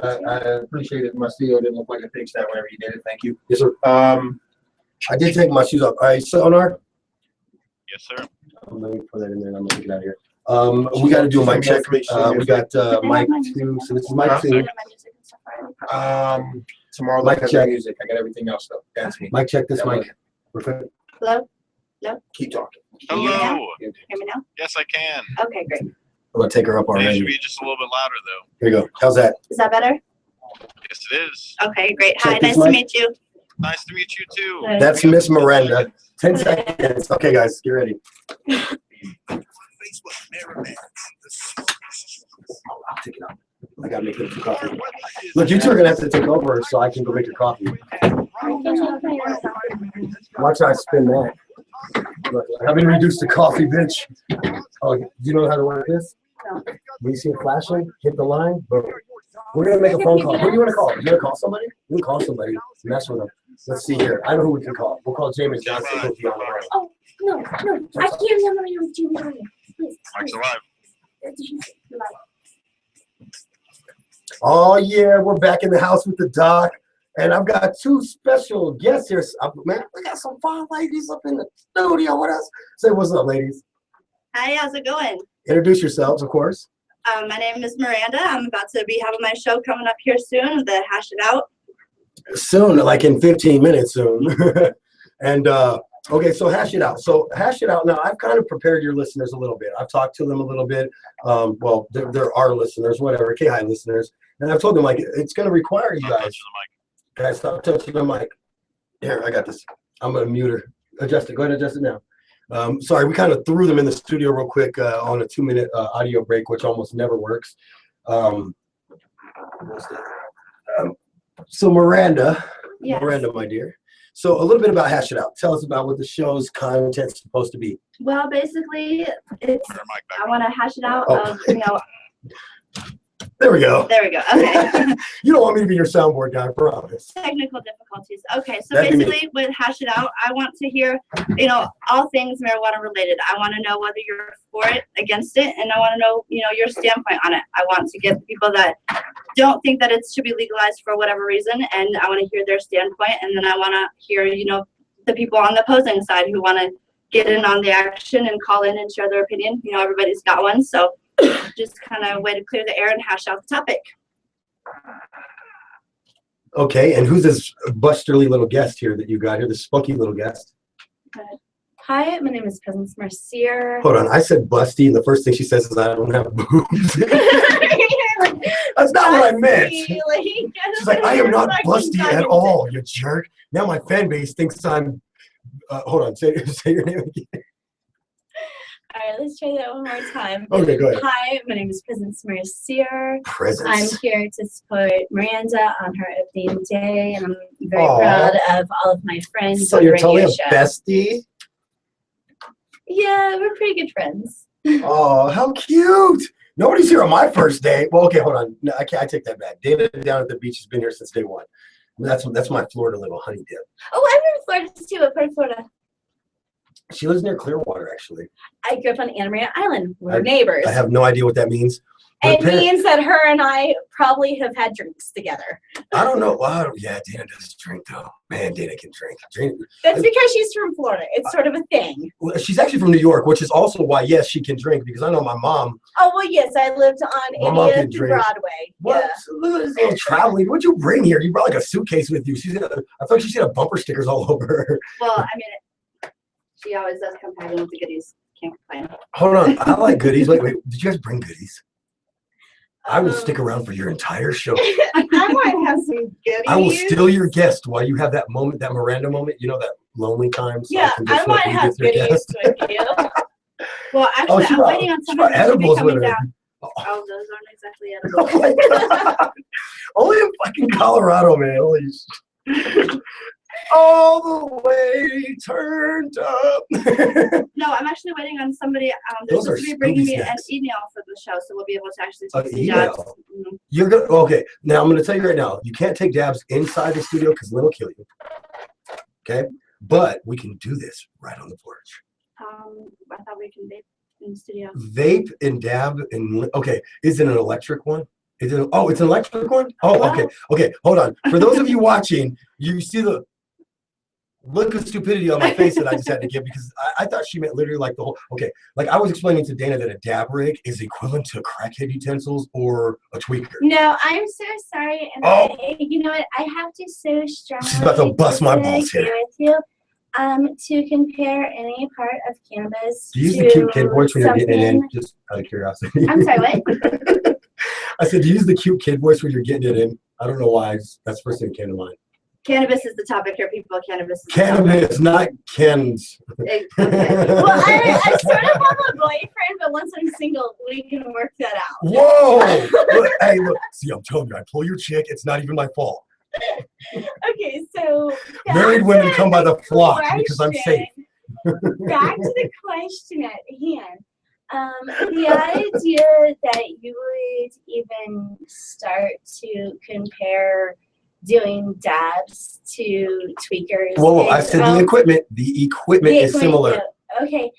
I appreciate it. My CEO didn't look like a pigsty whenever you did it. Thank you. Yes, sir. I did take my shoes off. All right, Sonar. Yes, sir. Let me put that in there and I'm gonna get out of here. We got to do a mic check. We got mic 2. So this is mic 2. Tomorrow, Mic like check. music. I got everything else though. That's me. Mic check this Yeah, mic. We're good. Hello? Keep talking. Can you hear me now? Hello. Hear me now? Yes, I can. Okay, great. I'm gonna take her up It should already. be just a little bit louder, though. Here you go. How's that? Is that better? Yes, it is. Okay, great. Check Hi, this nice to mic. meet you. Nice to meet you, too. Hi. That's Miss Miranda. 10 seconds. Okay, guys, get ready. Facebook, Mirror Man, the I'll take it out. I gotta make it some coffee. Look, you two are gonna have to take over so I can go make your coffee. Watch I spin that. Look, I've been reduced to coffee, bitch. Oh, do you know how to work this? No. When you see it flashing, hit the line, boom. We're gonna make a phone call. Who do you wanna call? You wanna call somebody? We can call somebody. Mess with them. Let's see here. I know who we can call. We'll call James Johnson. He'll be on the line. Oh, no, I can't remember your Junior. Please. Mike's alive. Oh yeah, we're back in the house with the doc, and I've got 2 special guests here. Man, we got some fine ladies up in the studio with us. Say what's up, ladies. Hi, how's it going? Introduce yourselves, of course. My name is Miranda. I'm about to be having my show coming up here soon, the Hash It Out. Soon, like in 15 minutes soon. And okay, so hash it out. So hash it out. Now, I've kind of prepared your listeners a little bit. I've talked to them a little bit. Well, they're our listeners, whatever, K-High listeners. And I've told them, like, it's going to require you Stop guys. touching the mic. Guys, stop touching the mic. Here, I got this. I'm going to mute her. Adjust it. Go ahead and adjust it now. Sorry, we kind of threw them in the studio real quick on a 2-minute audio break, which almost never works. So Miranda, Yes. Miranda, my dear. So a little bit about Hash It Out. Tell us about what the show's content's supposed to be. Well, basically, it's Put our mic back I on. want to hash it out Oh. of, There we go. there we go. Okay. You don't want me to be your soundboard guy, I promise. Technical difficulties. Okay, so That'd be me. basically with Hash It Out, I want to hear, all things marijuana related. I want to know whether you're for it, against it, and I want to know, your standpoint on it. I want to get people that don't think that it should be legalized for whatever reason, and I want to hear their standpoint, and then I want to hear, the people on the opposing side who want to get in on the action and call in and share their opinion. Everybody's got one, so just kind of way to clear the air and hash out the topic. Okay, and who's this busterly little guest here that you got here, this spunky little guest? Hi, my name is Presence Mercier. Hold on, I said busty, and the first thing she says is I don't have boobs. That's not what I meant. She's like, I am not busty at all, you jerk. Now my fan base thinks I'm, hold on, say your name again. All right, let's try that one more time. Okay, go ahead. Hi, my name is Presence Mercier. I'm Presence. here to support Miranda on her opening day, and I'm very Aw. proud of all of my friends So on the you're radio totally a show. bestie? Yeah, we're pretty good friends. Oh, how cute. Nobody's here on my first day. Well, okay, hold on. No, I take that back. Dana down at the beach has been here since day 1. That's my Florida little honey dip. Oh, I'm in Florida too. What part of Florida? She lives near Clearwater, actually. I grew up on Anna Maria Island. We're I- neighbors. I have no idea what that means. It But means that her and I probably have had drinks together. I don't know. Wow, yeah, Dana does drink, though. Man, Dana can drink. That's because she's from Florida. It's sort of a thing. Well, she's actually from New York, which is also why, yes, she can drink, because I know my mom. Oh, well, yes, I lived on My mom can 80th drink. Broadway. What? Yeah. Look at this little traveling. What'd you bring here? You brought like a suitcase with you. I thought she's got bumper stickers all over her. Well, she always does come packing with the goodies. Can't complain. Hold on. I like goodies. Wait. Did you guys bring goodies? I will Um, stick around for your entire show. I might have some goodies. I will still your guest while you have that moment, that Miranda moment. You know, that lonely time. So Yeah, can just I let might you have get your goodies guest. with you. Well, actually, she I'm brought- waiting on she brought somebody who should be edibles coming with her. down. Oh, those aren't exactly edible. Oh my God. Only in fucking Colorado, man. Holy shit. All the way turned up. No, I'm actually waiting on somebody. They're Those are supposed to be bringing Scooby me an snacks. email for the show, so we'll be able to actually An take some email? jobs. Mhm. You're gonna okay. Now I'm gonna tell you right now. You can't take dabs inside the studio because Lynn will kill you. Okay. but we can do this right on the porch. I thought we can vape in the studio. Vape and dab and okay, is it an electric one? Is it? Oh, it's an electric one. Oh, Wow. okay, okay. Hold on. For those of you watching, you see the look of stupidity on my face that I just had to give because I thought she meant literally like the whole. Okay, like I was explaining to Dana that a dab rig is equivalent to crackhead utensils or a tweaker. No, I'm so sorry. And Oh. you know what? I have to so strongly She's about to bust my balls disagree here. with you. To compare any part of cannabis Do you use to the cute kid voice when you're getting it in? something- Just out of curiosity. I'm sorry, what? I said, do you use the cute kid voice when you're getting it in? I don't know why. That's the first thing that came to mind. Cannabis is the topic here, people. Cannabis is the Cannabis, not Ken's. topic. Well, I sort of have a boyfriend, but once I'm single, we can work that out. Whoa! Look, hey, look. See, I'm telling you, I pull your chick. It's not even my fault. Okay, so Married back women to come by the the flock because I'm safe. question. Back to the question at hand. The idea that you would even start to compare doing dabs to tweakers. Whoa, I is, said the equipment. The equipment the is similar. equipment, Okay,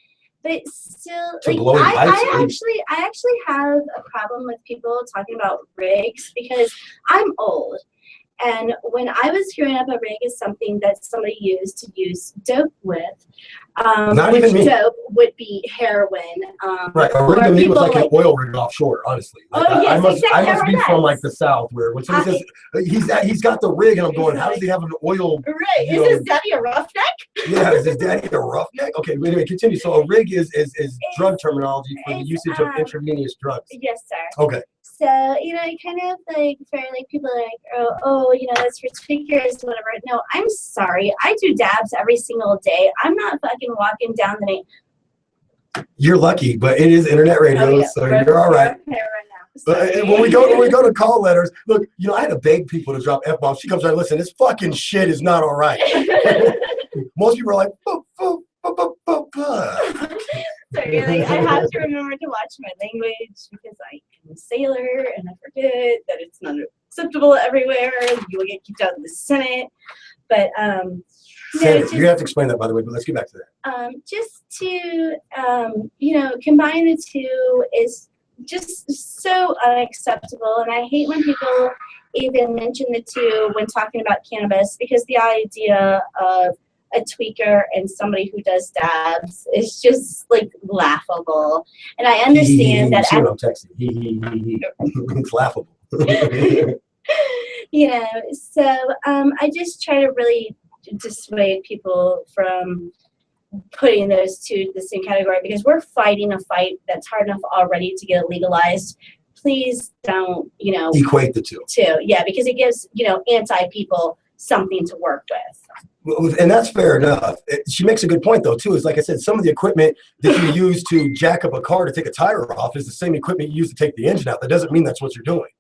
but still, To like blow I pipes, actually have a problem with people talking about rigs because I'm old. And when I was growing up, a rig is something that somebody used to use dope with. Not which even me. dope would be heroin. Right, a rig or to me was people like an oil rig offshore, honestly. Like, Oh, yes, I must exactly, be right. from like the South where when somebody says he's got the rig and I'm going, how does he have an oil? Right. You Is know, his daddy a roughneck? Yeah, is his daddy a roughneck? Okay, wait a minute, continue. So a rig is drug terminology for the it's, usage of intravenous drugs. Yes, sir. Okay. So, kind of like for like people are like, oh, that's for tweakers, whatever. No, I'm sorry. I do dabs every single day. I'm not fucking walking down the night. You're lucky, but it is internet radio, Oh, yeah. so We're you're all right. okay right now. But Sorry. when we go to call letters, look, I had to beg people to drop F-bombs. She comes right, listen, this fucking shit is not all right. Most people are like, Sorry, like, I have to remember to watch my language because I am a sailor and I forget that it's not acceptable everywhere. You will get kicked out of the Senate. But Senate, you have to explain that, by the way, but let's get back to that. just to combine the two is just so unacceptable, and I hate when people even mention the two when talking about cannabis because the idea of a tweaker and somebody who does dabs is just like laughable. And I understand that. See what I'm texting. It's laughable. So I just try to really dissuade people from putting those two the same category because we're fighting a fight that's hard enough already to get it legalized. Please don't, Equate the two. Yeah, because it gives, anti-people something to work with. And that's fair enough. She makes a good point, though, too. Is like I said, some of the equipment that you use to jack up a car to take a tire off is the same equipment you use to take the engine out. That doesn't mean that's what you're doing.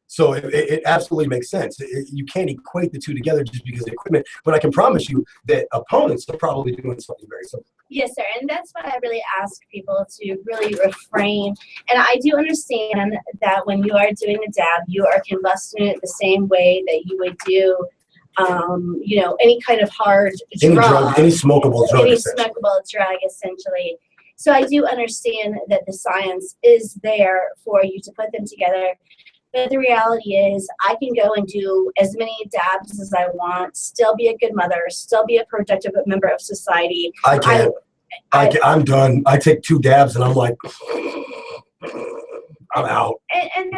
So it absolutely makes sense. You can't equate the two together just because of the equipment. But I can promise you that opponents are probably doing something very similar. Yes, sir. And that's why I really ask people to really refrain. And I do understand that when you are doing a dab, you are combusting it the same way that you would do any kind of hard drug. Any smokable drug. Any essentially. smokable drug, essentially. So I do understand that the science is there for you to put them together. But the reality is I can go and do as many dabs as I want, still be a good mother, still be a productive member of society. I can't. I'm done. I take 2 dabs and I'm like, I'm out. And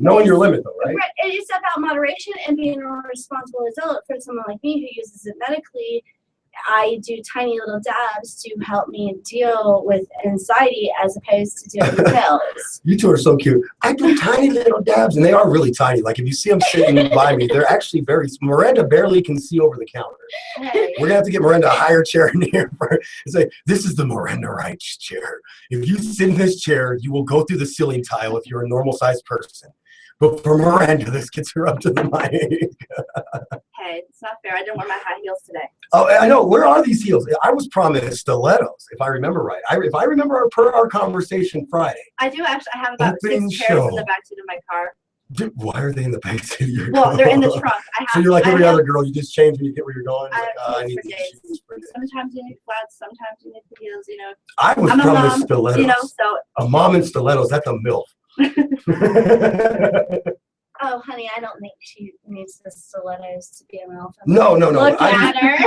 Knowing your limit, though, right? Right. It's about moderation and being a responsible adult. For someone like me who uses it medically, I do tiny little dabs to help me deal with anxiety as opposed to doing pills. You two are so cute. I do tiny little dabs, and they are really tiny. Like if you see them sitting by me, they're actually very. Miranda barely can see over the counter. Hey. We're gonna have to get Miranda a higher chair in here. It's like this is the Miranda Rights chair. If you sit in this chair, you will go through the ceiling tile if you're a normal-sized person. But for Miranda, this gets her up to the mic. Hey, it's not fair. I didn't wear my high heels today. Oh, I know. Where are these heels? I was promised stilettos, if I remember right. If I remember our conversation Friday. I do actually. I have about Open 6 pairs in show. the backseat of my car. Dude, why are they in the back seat of your Well, they're in the car? trunk. I have. So you're like I every have- other girl, you just change when you get where you're going. I Like, have I heels need for these days. shoes for days. Sometimes you need flats. Sometimes you need heels. I was I'm a promised mom. stilettos. So A mom in stilettos, that's a MILF. Oh, honey, I don't think she needs the stilettos to be a MILF. No. Look at her.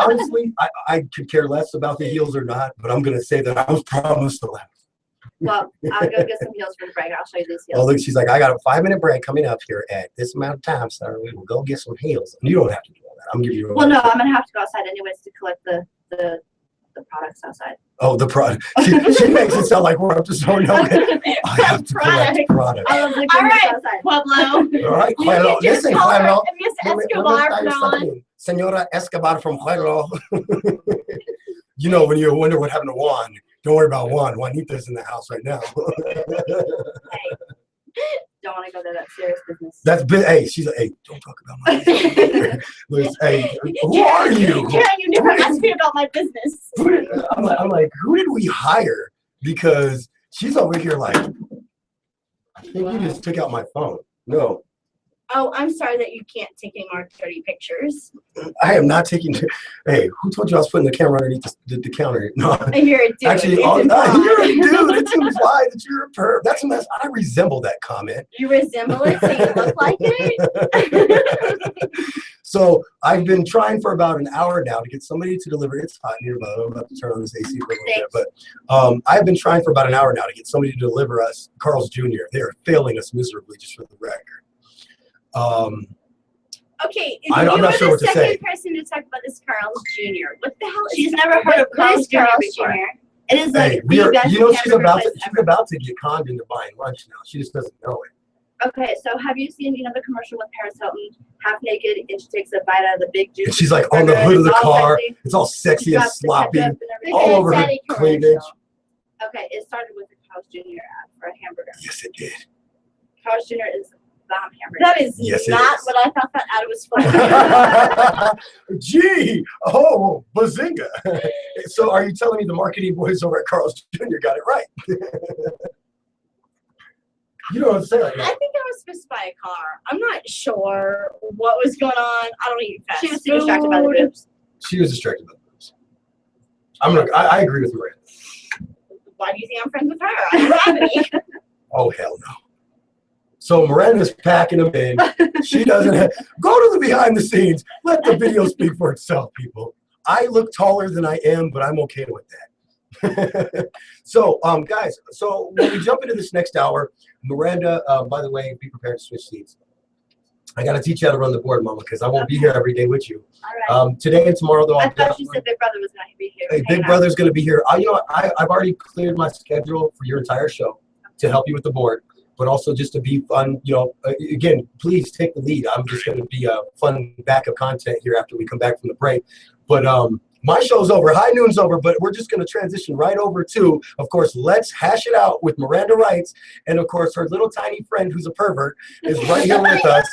Honestly, I could care less about the heels or not, but I'm going to say that I was promised stilettos. well, I'll go get some heels for the break. I'll show you these Oh, heels. look, she's like, I got a 5-minute break coming up here at this amount of time, sir. We will go get some heels. And you don't have to do all that. I'm giving you. Well, no, I'm gonna have to go outside anyways to collect the products outside. Oh, the product. She makes it sound like we're up to so no. I have to collect product. I love the All right, outside. Pueblo. All right, You Cuero. can just Listen, call her Cuero. Miss Let me Escobar tell from you now on. something. Senora Escobar from Cuero. You know, when you wonder what happened to Juan, don't worry about Juan. Juanita's in the house right now. Don't want to go there. That's serious business. That's big. Hey, she's like, hey, don't talk about my business. Listen, hey, who are you? Karen, you never asked me about my business. I'm like, who did we hire? Because she's over here like, I think you just took out my phone. No, Oh, I'm sorry that you can't take any more dirty pictures. I am not taking. Hey, who told you I was putting the camera underneath the counter? No, And you're a dude. actually, It's you're a implied. dude. It's implied that you're a perv. That's a mess. I resemble that comment. You resemble it, so you look like it. So I've been trying for about an hour now to get somebody to deliver. It's hot in here, but I'm about to turn on this AC for a little bit. But I've been trying for about an hour now to get somebody to deliver us Carl's Jr. They are failing us miserably, just for the record. Okay, if I'm you not were sure the what to say. second person to talk about this Carl's Jr. What the hell is She's never heard of what Carl's is Jr. Carl's before. Jr.? It is Hey, like the best she's hamburger about place to ever. get conned into buying lunch now. She just doesn't know it. Okay, so have you seen the commercial with Paris Hilton, half naked, and she takes a bite out of the big juice? And she's like on the hood of the car. It's all sexy and Drops the sloppy, ketchup and everything. all over her Daddy cleavage. commercial. Okay, it started with the Carl's Jr. ad for a hamburger. Yes, it did. Carl's Jr. is bomb hamburger. That is Yes, it not is. what I thought that ad was for. Gee, oh, bazinga. So are you telling me the marketing boys over at Carl's Jr. got it right? You don't have to say like I that. think I was supposed to buy a car. I'm not sure what was going on. I don't eat fast She was too distracted by the food. boobs. She was distracted by the boobs. I agree with Miranda. Why do you think I'm friends with her? I don't have any. Oh, hell no. So Miranda's packing them in. She doesn't have, go to the behind the scenes. Let the video speak for itself, people. I look taller than I am, but I'm okay with that. So, guys, so when we jump into this next hour, Miranda, by the way, be prepared to switch seats. I got to teach you how to run the board, Mama, because I won't be here every day with you. All right. Today and tomorrow, though, I I'll thought you said Big Brother was going to be here. Hey, Big Brother's going to be here. You know what? I've already cleared my schedule for your entire show to help you with the board, but also just to be fun. You know, again, please take the lead. I'm just going to be a fun backup content here after we come back from the break. But my show's over. High Noon's over, but we're just going to transition right over to, of course, Let's Hash It Out with Miranda Wrights. And, of course, her little tiny friend who's a pervert is right here with us.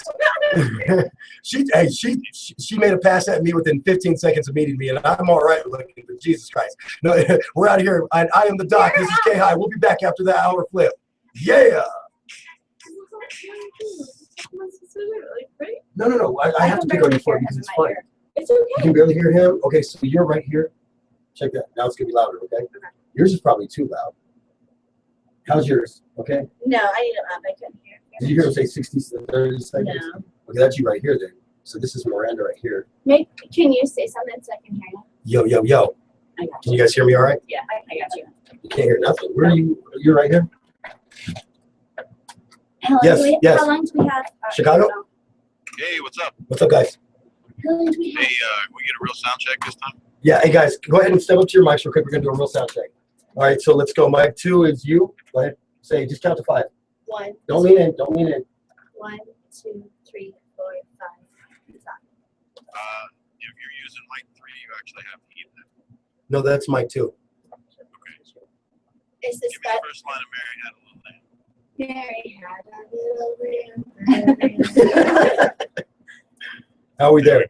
She made a pass at me within 15 seconds of meeting me, and I'm all right looking, but Jesus Christ. No, we're out of here. I am the Doc. This is K-High. We'll be back after that hour flip. Yeah. No. I have to pick on you for it because it's fun. It's okay. You can barely hear him. Okay, so you're right here. Check that. Now it's going to be louder, okay? Yours is probably too loud. How's yours? Okay. No, I need it up. I couldn't hear. Did you hear him say 60 30 seconds? No. Okay, that's you right here then. So this is Miranda right here. Can you say something so I can hear you? Yo. I got Can you guys hear me all right? Yeah, I got you. You can't hear nothing. Where are you? You're right here? How long Yes, do we, yes. How long do we have? Chicago? Hey, what's up? What's up, guys? How long do we Hey, have? can we get a real sound check this time? Yeah, hey, guys, go ahead and step up to your mics real quick. We're going to do a real sound check. All right, so let's go. Mic 2 is you. Go ahead. Say, just count to 5. 1, Don't lean in. Don't lean in. 1, 2, 3, 4, 5. If you're using mic 3, you actually have to eat that. No, that's mic 2. Okay. Is this Give me that? the first line of Mary Had a Little Lamb. Mary had a little lamb. How are we there? we go.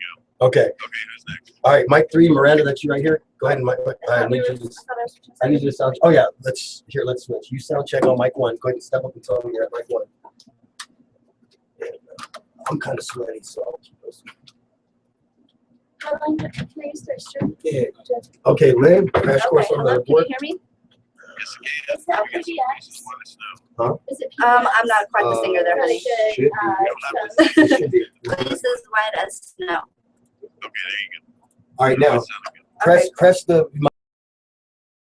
Okay. Okay, who's next? All right, mic 3, Miranda, that's you right here. Go ahead and I need you to sound. Oh yeah, let's switch. You sound check on mic 1. Go ahead and step up and tell me you're at mic 1. I'm kind of sweaty, so I'll keep those. How long can I use this? Sure. Yeah. Okay, Lynn, crash course Okay, on hello, the can you board. hear me? Yes, again. Is that We got some PBX? pieces, let us know. Is it I'm PBX? not quite the singer there, honey. Should be. It should be. Please as white as snow. Okay, there you go. All right, now That sounded good. press the